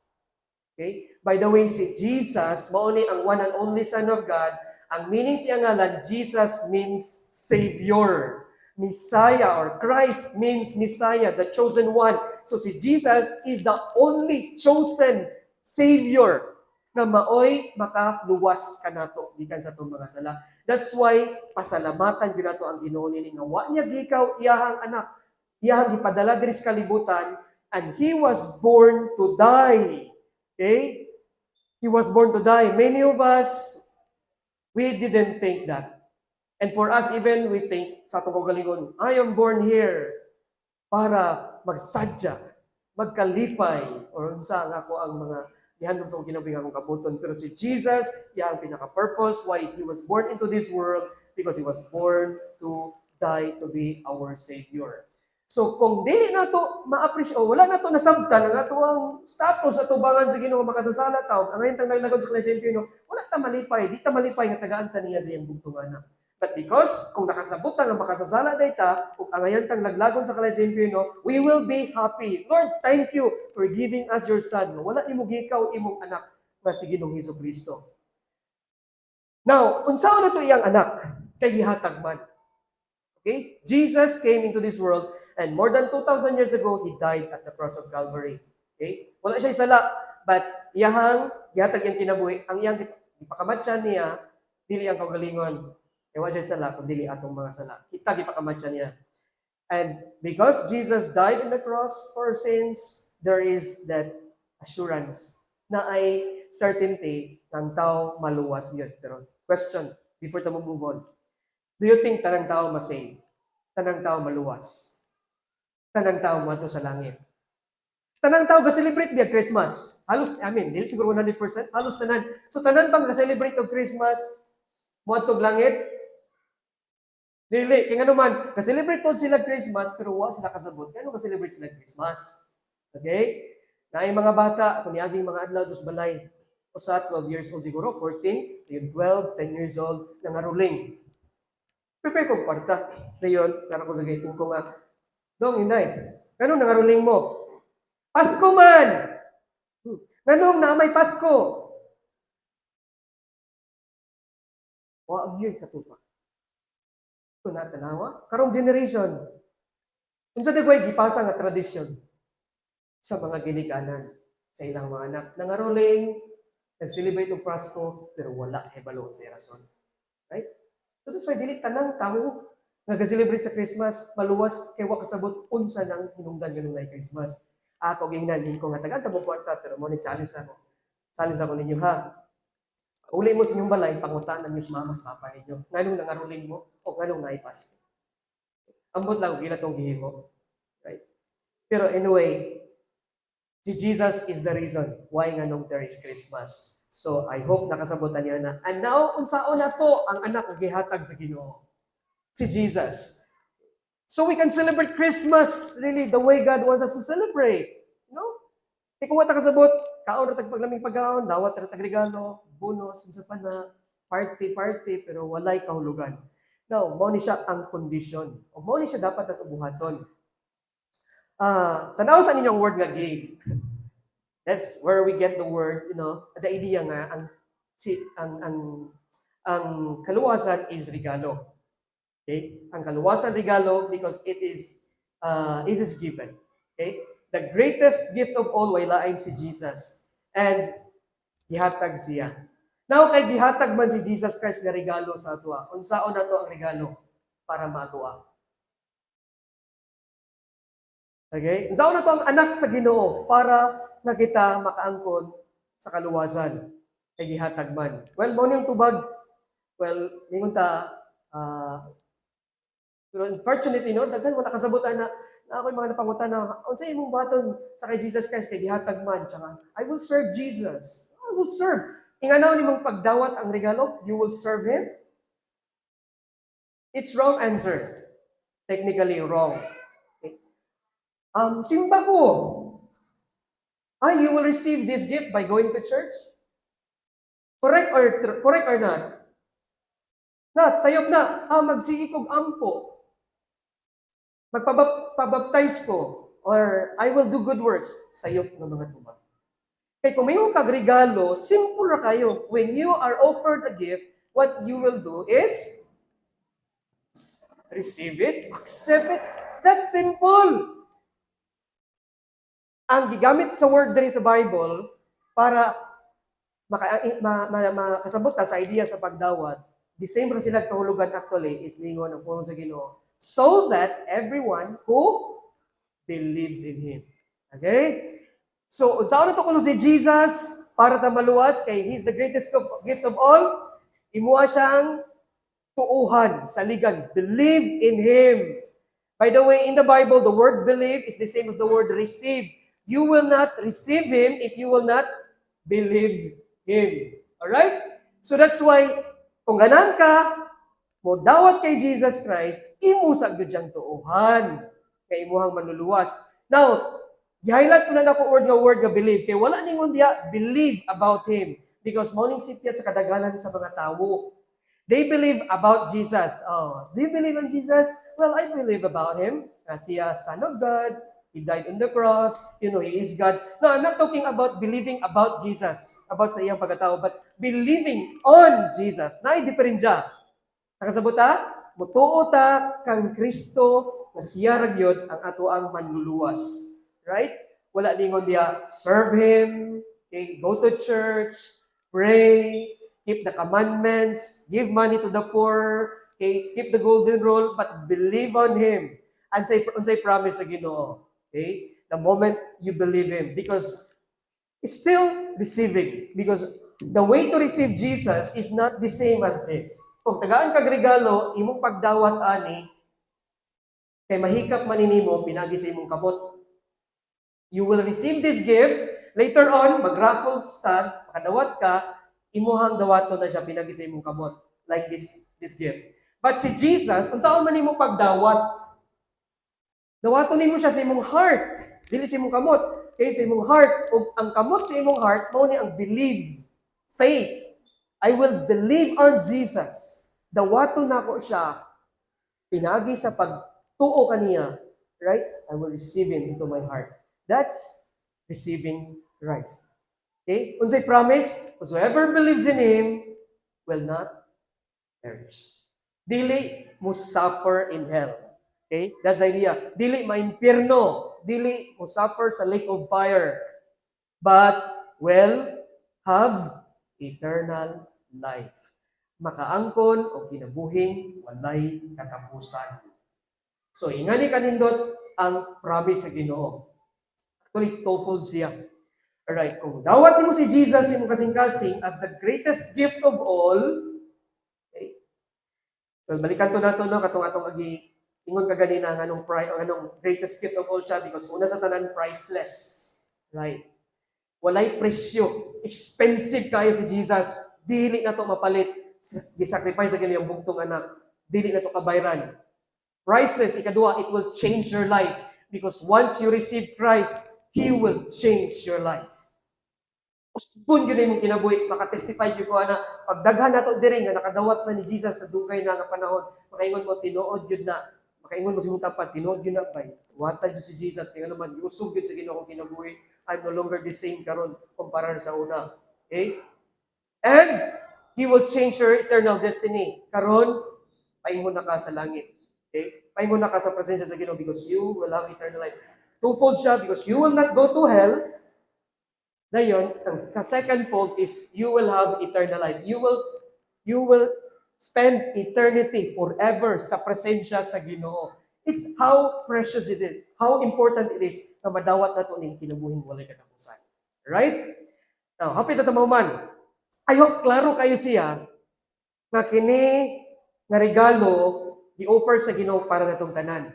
Okay? By the way, si Jesus, mao ni ang one and only Son of God. Ang meaning siya ngalan, Jesus means Savior. Messiah or Christ means Messiah, the chosen one. So si Jesus is the only chosen Savior na maoy makaluwas kanato gikan sa atong mga sala. That's why pasalamatan gyud nato ang Ginoo nini nga wa niya gikaw iyahang anak. Iyahang gipadala diri sa kalibutan and He was born to die. Okay? He was born to die. Many of us, we didn't think that. And for us, even we think sa atong kagalingon, I am born here para magsadya, magkalipay, or unsa nga ako ang mga gihandom sa kinabuhi akong kabuton. Pero si Jesus, ang pinaka-purpose why He was born into this world, because He was born to die to be our Savior. So kung dili nato ma-appreciate o wala nato nasabtan ang ato ang status ato bangan sa Ginoo makasasala ta ang ayon tang naglagod sa Klase Impierno, wala ta malipay, di ta malipay nga tagaan ta niya sa iyang bugtong anak. But because kung nakasabot ta nga makasasala dayta ug ang ayon tang naglagon sa Klase Impierno, we will be happy. Lord, thank you for giving us your son. Wala nimo gikaw imong anak nga si Ginoong Hesukristo. Now, unsaon na to iyang anak kay gihatag man. Okay? Jesus came into this world and more than 2,000 years ago, He died at the cross of Calvary. Okay? Wala siya isala, but gihatag iyang kinabuhi, ang iyang ipakamatyan niya, dili ang kaugalingon. Kaya wala siya isala, kung dili atong mga sala. Kita gipakamatyan niya. And because Jesus died on the cross for sins, there is that assurance na ay certainty ng tao maluwas yun. Pero question, before tayo move on, do you think tanang tao masave? Tanang tao maluwas? Tanang tao mato sa langit? Tanang tao ga-celebrate biya Christmas? Halos, dili siguro 100%, halos tanan. So tanan bang ga-celebrate og Christmas? Muatog langit? Dili. Kaya nga naman, ga-celebrate to sila Christmas, pero wa sila kasabot. Kaya ga-celebrate sila Christmas? Okay? Na mga bata, ato niaging mga adlaw dos balay. O sa 12 years old siguro, 14, yung 12, 10 years old, nangaruling. Prepare kong kwarta. Ngayon, nara ko sa gating ko nga, Dong, inday, ganun nangaruling mo? Pasko man! Ganun na may Pasko? Wa ang yun katupa. Ito na tanawa. Karong generation. Unsa dagway gipasa nga tradisyon sa mga ginikanan sa ilang mga anak. Nangaruling, nag-celebrate ng Pasko, pero wala hebalo sa rason. Right? So that's why dili tanang tao nga ga-celebrate sa Christmas maluwas kay wa kasabot unsa nang hinungdan ganung na Christmas. Ako gingnan ko nga tagaan ta mo kwarta pero mo ni challenge na ako. Challenge ako ninyo ha. Uli mo sa inyong balay pangutanan niyo sa mamas papa ninyo. Nganong nangaruling mo o nganong naipasko. Ambot lang gila tong gihimo. Right? Pero anyway, si Jesus is the reason why nganong there is Christmas. So, I hope nakasabutan niyo na. And now, unsaon na to ang anak nga gihatag sa Ginoo? Si Jesus. So, we can celebrate Christmas really the way God wants us to celebrate. You know? Kung wata kasabot, kaon ratag paglaming pagkaon, dawat ratag regalo, bonus, unsa pa na, party, pero walay kahulugan. Now, mao ni siya ang kondisyon. O mao ni siya dapat natubuhaton. Tanaw sa ninyong word nga give. That's where we get the word, the idea nga ang kaluwasan is regalo. Okay? Ang kaluwasan regalo because it is given. Okay? The greatest gift of all way lain si Jesus. And gihatag siya. Now kay gihatag man si Jesus Christ nga regalo sa atua. Unsaon nato ang regalo para maatua? Okay? Unsaon nato ang anak sa Ginoo para na kita makaangkon sa kaluwasan kay gihatag man. Well, mo niyang tubag. Well, ningon ta pero unfortunately, daghan mo nakasabutan na ako'y mga napangutan na unsay imong baton sa kay Jesus Christ kay gihatag man tsaka I will serve Jesus. I will serve. Inganaw nimong pagdawat ang regalo, you will serve him. It's wrong answer. Technically wrong. Okay. Simba ko. You will receive this gift by going to church? Correct or not? Not. Sayop na. Magsigi kog ampo. Magpabaptize ko. Or I will do good works. Sayop ng mga tubag. Kaya kung mayroong kag regalo, simple ra kayo. When you are offered a gift, what you will do is receive it, accept it. That's simple. Ang gigamit sa word diri sa Bible para makasabot ta sa idea sa pagdawat, the same ra sila kahulugan actually is ningon ang pulong sa Ginoo. So that everyone who believes in Him. Okay? So, unsaon nato kuno si Jesus para ta maluwas kay He's the greatest gift of all. Imuha siyang tuuhan, saligan. Believe in Him. By the way, in the Bible, the word believe is the same as the word receive. You will not receive Him if you will not believe Him. Alright? So that's why, kung ganan ka, mo dawat kay Jesus Christ, imo sa gyud tuuhan kay imuhang manluluwas. Now, gi-highlight ko na nako word nga believe kay wala ningon diha believe about Him because morning sipyat sa kadaghanan sa mga tawo. They believe about Jesus. Do you believe in Jesus? Well, I believe about Him. He is Son of God. He died on the cross. He is God. No, I'm not talking about believing about Jesus, about sa iyang pagkatao, but believing on Jesus. Naay-diferensya. Nakasabot ta? Mutuo ta kang Kristo na siya ragyod ang ato ang manluluwas. Right? Wala ningon diya, serve Him, okay, go to church, pray, keep the commandments, give money to the poor, okay, keep the golden rule, but believe on Him. Unsay promise sa Ginoo. Okay? The moment you believe Him. Because it's still receiving. Because the way to receive Jesus is not the same as this. Kung tagaan kag regalo, imong pagdawat ani, kay mahikap maninimo, pinagi sa imong kabot. You will receive this gift, later on, mag-raffle stand, makadawat ka, imuhang dawato na siya pinagi sa imong kabot. Like this gift. But si Jesus, kung saan man imong pagdawat, dawato nimo siya sa imong heart, dili sa imong kamot. Kay sa imong heart, ug ang kamot sa imong heart, mao ni ang believe, faith. I will believe on Jesus. Dawato nako siya, pinagi sa pagtuo kaniya, right? I will receive Him into my heart. That's receiving Christ. Okay? Unsay promise? Whosoever believes in Him will not perish. Dili mo suffer in hell. Okay? That's the idea. Dili maimpierno. Dili mo suffer sa lake of fire. But will have eternal life. Makaangkon o kinabuhing walay katapusan. So, ingani kanindot ang promise sa Ginoo. Actually, twofold siya. Alright, kung dawat nimo si Jesus imong kasing-kasing as the greatest gift of all, okay. Well, balikan to nato no katong atong agi ingon kaganina nga anong greatest gift of all siya because una sa tanan priceless. Right? Walay presyo. Expensive kayo si Jesus. Dili na to mapalit. Gisacrifice sa ganiyang bugtong anak. Dili na to kabayran. Priceless. Ikadua, it will change your life. Because once you receive Christ, He will change your life. Usbon yun yung kinabuhi. Makatestify yun ko na pagdaghan na to diri nga nakadawat na ni Jesus sa dugay na nga panahon. Makaingon mo, tinuod yun na makaingon mo sa imong tapat, tinuod gyud na bay. Wata jud si Jesus kay naman giusog gyud sa Ginoo akong kinabuhi. I'm no longer the same karon kumpara sa una. Okay? And He will change your eternal destiny. Karon, paingon na ka sa langit. Okay? Paingon na ka sa presensya sa Ginoo because you will have eternal life. Twofold siya because you will not go to hell. Dayon, ang second fold is you will have eternal life. You will spend eternity forever sa presensya sa Ginoo. It's how precious is it? How important it is na madawat nato ning kinabuhing walay katapusan. Right? Now, hapit na tamahuman. I hope klaro kayo siya na kini nga regalo gi-offer sa Ginoo para natong tanan.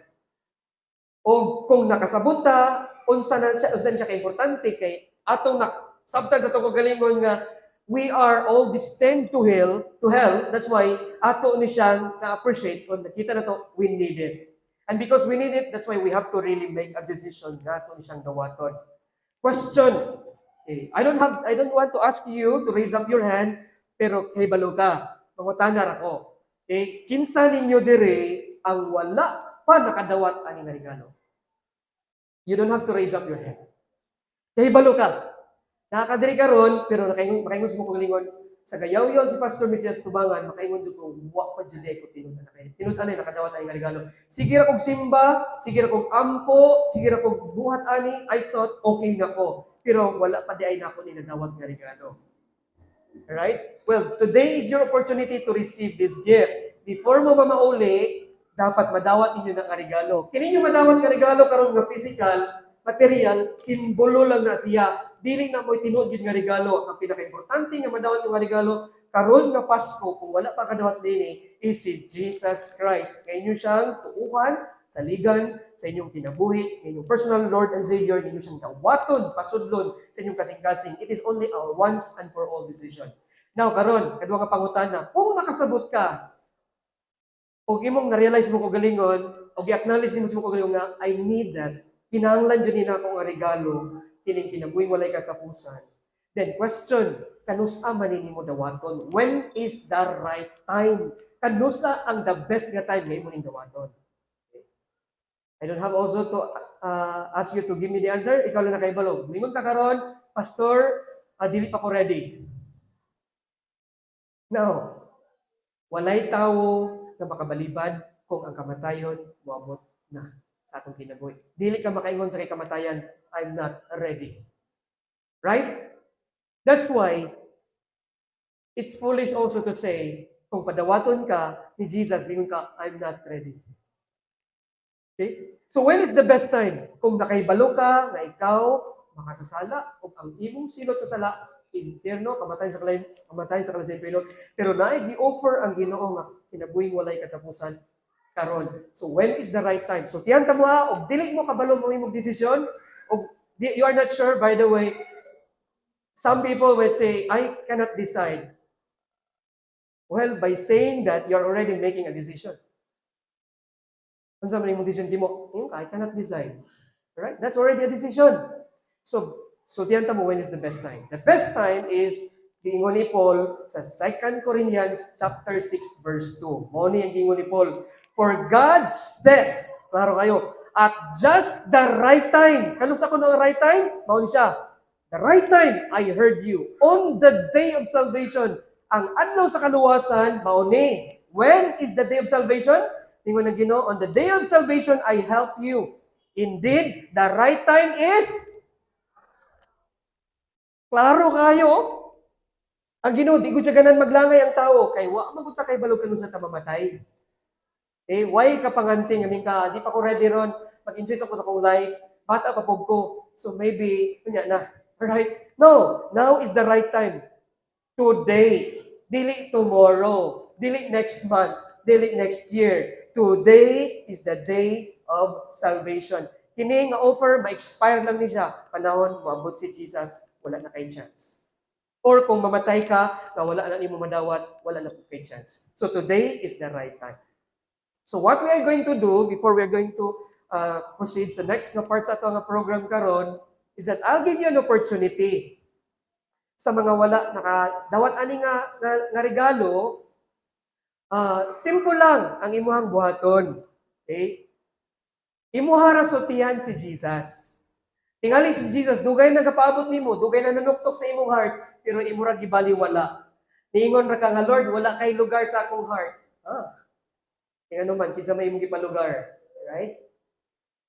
O kung nakasabot ta, unsa siya kay importante kay atong sabtan sa atong kagalingon nga we are all destined to hell. That's why ato ni siyang na-appreciate kung nakita na to, we need it. And because we need it, that's why we have to really make a decision na ato ni siyang dawaton. Question. Okay. I don't want to ask you to raise up your hand, pero kay balo ka. Mangutanar ako. Okay. Kinsa ninyo dire ang wala pa nakadawat ani nga regalo? You don't have to raise up your hand. Kay balo ka. Nakakadiri karon pero makaingon sa mong lingon sa gayaw-yaw si Pastor Mesias Tubangan, makaingon jud ko wa pa jud ko tinud na kay. Tinud ani nakadawat ani nga regalo. Sige ra kog simba, sige ra kog ampo, sige ra kog buhat ani, I thought okay na ko. Pero wala pa di ay nako ni nadawat nga regalo. Alright? Well, today is your opportunity to receive this gift. Before mo mamauli, dapat madawat ninyo ng regalo. Kini nyo madawat nga regalo karon nga physical, material, simbolo lang na siya. Dili na mo tinuod gyud nga regalo. Ang pinaka-importante nga madawat nga regalo karon nga Pasko kung wala pa kadawat dinhi is si Jesus Christ. Kay inyo siyang tuuhan, saligan sa inyong kinabuhi, inyong personal Lord and Savior, inyo siyang dawaton, pasudlon sa inyong kasing-kasing. It is only a once and for all decision. Now karon, kadua nga pangutana, kung nakasabot ka o imong na-realize mo ko galingon, o gi-acknowledge nimo sa mo ko galingon nga I need that. Kinahanglan jud ni nako nga regalo kining kinabuhing walay katapusan. Then question, kanusa man nimo dawaton? When is the right time? Kanusa ang the best nga time nga imo ning dawaton? Okay. I don't have also to ask you to give me the answer. Ikaw lang na kay balo. Mingon ka karon, Pastor, dili pa ko ready. Now, walay tawo na makabalibad kung ang kamatayon moabot na sa atong kinabuhi. Dili ka makaingon sa kay kamatayan, I'm not ready. Right? That's why it's foolish also to say, kung padawaton ka ni Jesus, bingon ka, I'm not ready. Okay? So when is the best time? Kung nakahibalo ka na ikaw makasasala o ang imong silot sa sala, impierno, kamatayan sa kalasempino, pero naay gi-offer ang Ginoo nga kinabuhing walay katapusan karon. So when is the right time? So tiyanta mo ha, og dili mo kabalo mo imong desisyon, og you are not sure, by the way, some people would say, I cannot decide. Well, by saying that, you're already making a decision. Kung sa man imong decision mo, I cannot decide. Alright? That's already a decision. So tiyanta mo, when is the best time? The best time is giingon ni Paul sa 2 Corinthians chapter 6 verse 2. Mao ni ang giingon ni Paul, for God says, klaro kayo, at just the right time. Kanong sa kuno right time? Mao ni siya. The right time, I heard you. On the day of salvation, ang adlaw sa kaluwasan, mao ni. When is the day of salvation? Ingon na Ginoo, on the day of salvation, I help you. Indeed, the right time is klaro kayo. Ang Ginoo, di ko siya ganan maglangay ang tao. Kay wa magunta kay balog kanung sa tamamatay. Eh, why ka panganting? I mean ka, di pa ko ready ron. Mag-enjoy ako sa kong life. Bata pa po ko. So maybe, kunya na. Right? No, now is the right time. Today. Dili tomorrow. Dili next month. Dili next year. Today is the day of salvation. Kini nga offer, ma-expire lang ni siya. Panahon, maabot si Jesus, wala na kay chance. Or kung mamatay ka, na wala na nimo madawat, wala na po kay chance. So today is the right time. So what we are going to do before we are going to proceed sa next nga part sa ato nga program karon is that I'll give you an opportunity sa mga wala nakadawat ani nga regalo. Simple lang ang imuhang buhaton. Okay? Imuhara sultihan si Jesus. Tingali si Jesus, dugay na kapaabot nimo, dugay na nanuktok sa imong heart, pero imo ra gibaliwala. Niingon ra ka nga, Lord, wala kay lugar sa akong heart. Tingnan naman, kinsa may imong gipalugar. Right?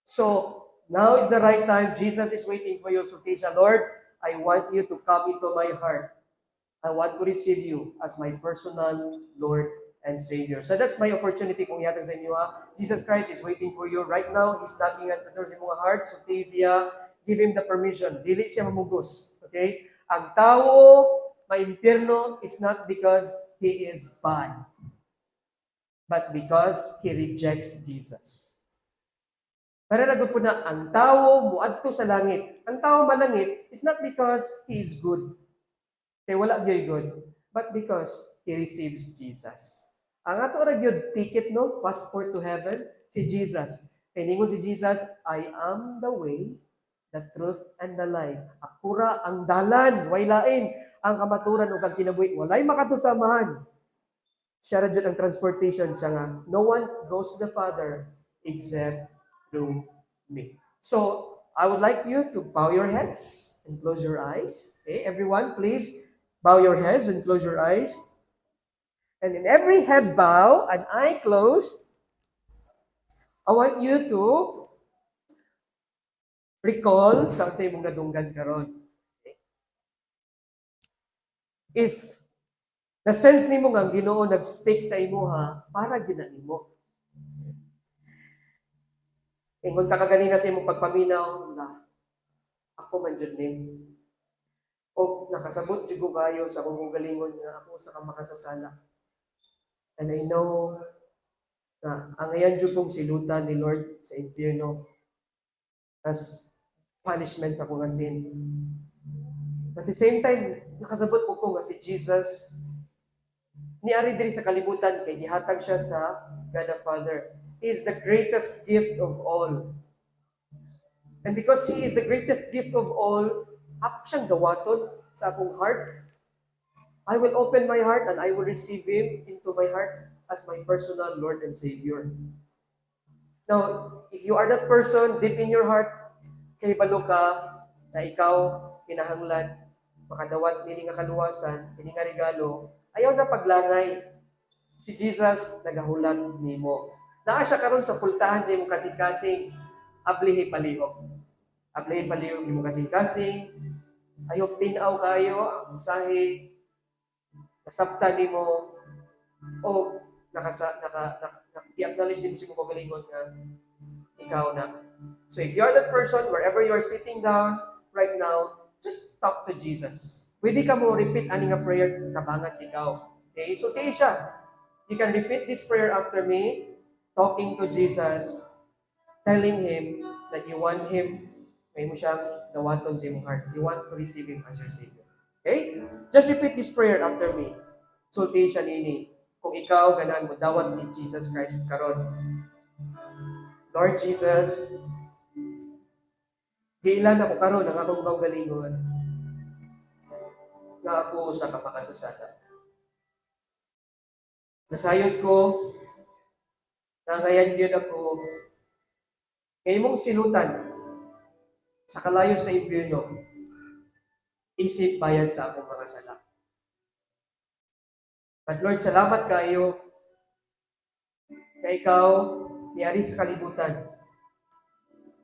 So, now is the right time. Jesus is waiting for you. So, Tisha, Lord, I want you to come into my heart. I want to receive you as my personal Lord and Savior. So that's my opportunity kung ihatag sa inyo ha. Jesus Christ is waiting for you right now. He's knocking at the door sa mga heart. So Tisha, give Him the permission. Dili siya mamugos. Okay? Ang tao, maimpyerno, it's not because he is bad, but because he rejects Jesus. Para nagod po na ang tao muadto sa langit. Ang tao malangit is not because he is good. Kaya wala gyud good, but because he receives Jesus. Ang ato ra gyud ticket no, passport to heaven, si Jesus. Kay ningon si Jesus, I am the way, the truth, and the life. Ako ra ang dalan, way lain. Ang kamaturan ug ang kinabuhi, walay makatusamahan. Siya ra gyud ang transportation siya nga. No one goes to the Father except through me. So, I would like you to bow your heads and close your eyes. Okay, everyone, please bow your heads and close your eyes. And in every head bow and eye closed, I want you to recall sa imong nadunggan karon. Okay? If na-sense nimo nga ang Ginoo nag-speak sa imuha, para ginanimo. Ingon ka kaganina sa imong pagpaminaw na ako man jud ni. O nakasabot jud ko kayo sa akong galingon nga ako sa kamakasasala. And I know na ang ayan jud kong silutan ni Lord sa impyerno as punishment sa akong sin. At the same time, nakasabot ko nga si Jesus niari diri sa kalibutan kay gihatag siya sa God the Father. He is the greatest gift of all. And because He is the greatest gift of all, ako siyang dawaton sa akong heart. I will open my heart and I will receive Him into my heart as my personal Lord and Savior. Now, if you are that person deep in your heart, kay balo ka na ikaw kinahanglan makadawat nini nga kaluwasan, nini nga regalo, ayaw na paglangay. Si Jesus nagahulat nimo. Naa siya karon sa pultahan sa imong kasing-kasing, ablihi palihog. Ablihi palihog imong kasing-kasing, ayok tinaw kayo ang mensahe, nasabtan nimo o i-acknowledge din sa imong kagalingon nga ikaw na. So if you are that person, wherever you are sitting down right now, just talk to Jesus. Pwede ka mo repeat ani nga prayer tabangan ikaw. Okay? So kaya siya. You can repeat this prayer after me, talking to Jesus, telling Him that you want Him, may mo siyang nawaton sa iyong heart. You want to receive Him as your Savior. Okay? Just repeat this prayer after me. Sulti siya nini. Kung ikaw, ganaan mo, dawat ni Jesus Christ karon. Lord Jesus, giilan ako karon ang akong kaugalingon nga ako sa kamakasasala. Nasayod ko, nangayan yun ako, ngayon mong sinutan sa kalayo sa impyerno, isip bayad sa akong mga sala. But Lord, salamat kayo na ikaw niari sa kalibutan.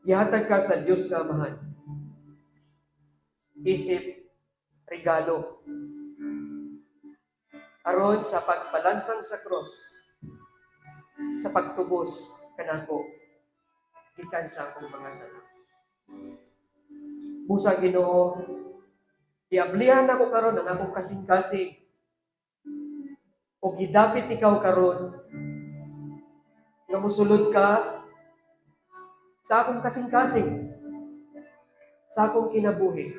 Ihatag ka sa Diyos na amahan. Isip, regalo. Aron sa pagpalansang sa cross, sa pagtubos kanako, gikan sa akong mga sala. Busa Ginoo, iablihan ako karon ang akong kasing-kasing o gidapit ikaw karon nga musulod ka sa akong kasing-kasing, sa akong kinabuhi.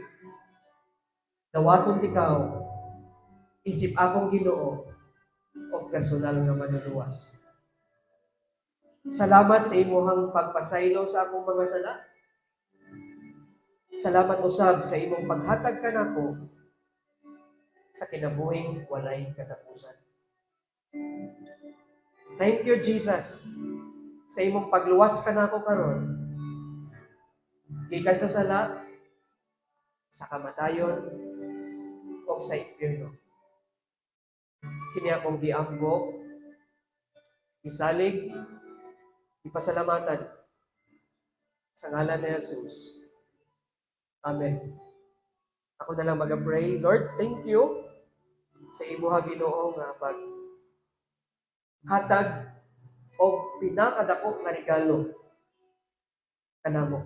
Nawaton ikaw, isip akong Ginoo o personal nga manuluwas. Salamat sa imuhang pagpasaylo sa akong mga sala. Salamat usab sa imong paghatag kanako sa kinabuhing walay katapusan. Thank you, Jesus, sa imong pagluwas ka na ako karon, gikan sa sala, sa kamatayon, o sa impyerno. Kini akong giampo, gisalig, ipasalamatan sa ngalan ni Jesus. Amen. Ako na lang mag-pray. Lord, thank you sa imuha Ginoo nga pag hatag o pinakadako nga regalo kanamo,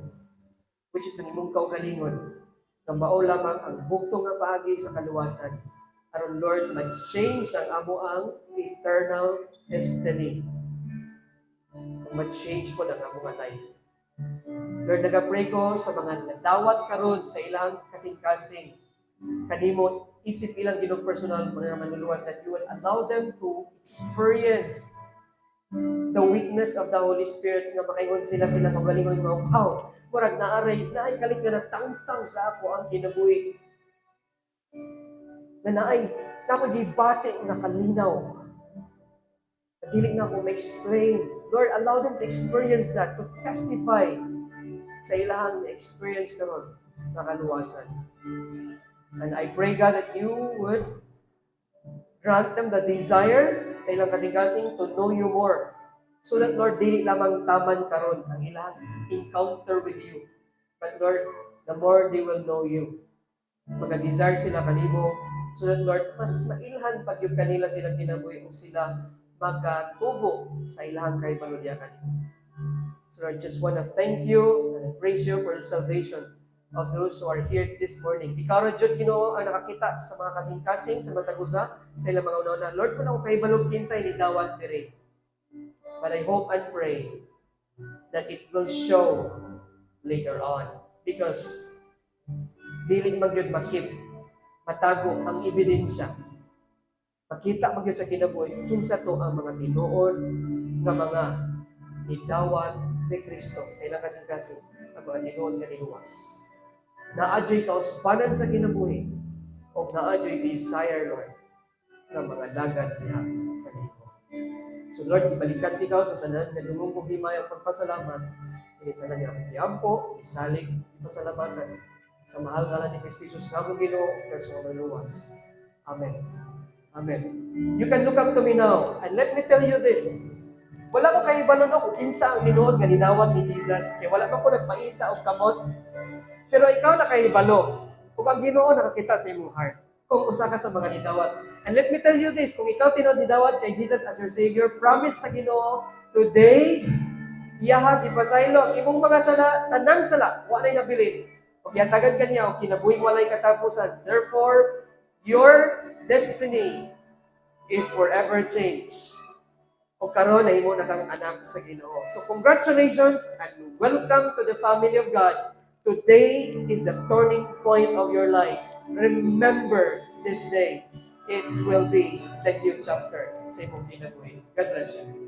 which is ang imong kaugalingon nga mao lamang ang bugtong nga paagi sa kaluwasan aron Lord mag-change ang amo ang eternal destiny, mag-change po ang amo nga life. Lord, nagapray ko sa mga nadawat karon sa ilang kasing-kasing kanimo isip ilang Ginoo personal mga manluluwas, that you will allow them to experience the weakness of the Holy Spirit nga makaingon sila magalingon nga wow, murag naay kalit nga nagtangtang sa ako ang kinabuhi, na naay nako gibati nga kalinaw, na dili na ako ma-explain. Lord, allow them to experience that, to testify sa ilahang experience karon nga kaluwasan. And I pray, God, that you would grant them the desire sa ilang kasing-kasing to know you more. So that, Lord, dili lamang taman karon ang ilang encounter with you. But, Lord, the more they will know you, magka-desire sila kanimo. So that, Lord, mas mailhan pag yung kanila silang kinabuhi o sila magkatubo sa ilahang kaibaludya kanimo. So, Lord, just want to thank you and praise you for the salvation of those who are here this morning. Ikaw ra jud Ginoo ang nakakita sa mga kasing-kasing sa matag usa sa ilang mga una. Lord, kung ako kahibalog kinsay ni dawat dire. But I hope and pray that it will show later on, because dili man gyud makip matago ang ebidensya. Makita man gyud sa kinabuhi kinsa to ang mga tinuod nga mga nidawat ni Kristo sa ilang kasing-kasing, ang mga tinuod nga niluwas. Naadyo'y kausbanan sa kinabuhi o naadyo'y desire, Lord, ng mga lagad niya kanimo. So Lord, ibalikan ikaw sa tanan na dungong kong himay ang pagpasalamat. Kinitanan niya akong iampo, isalig, ipasalamatan sa mahal ngalan ni Kristo Jesus nga mong Ginoo, personal luwas. Amen. Amen. You can look up to me now and let me tell you this. Wala ko kayo balon kung kinsa ang tinuod nga ninawat ni Jesus. Kaya wala pa ko nagpaisa o kamot. Pero ikaw na kayo balo. Kung ang Ginoo nakakita sa imong heart. Kung usa ka sa mga nidawat. And let me tell you this, kung ikaw tinuod nidawat kay Jesus as your Savior, promise sa Ginoo, today, iyahat ipasaylo ang imong mga sala, tanang sala, walay nabilin. O kiyatagan ka niya, o kinabuhing walay katapusan. Therefore, your destiny is forever changed. O karon na imo na kang anak sa Ginoo. So congratulations and welcome to the family of God. Today is the turning point of your life. Remember this day. It will be the new chapter sa imong kinabuhi. God bless you.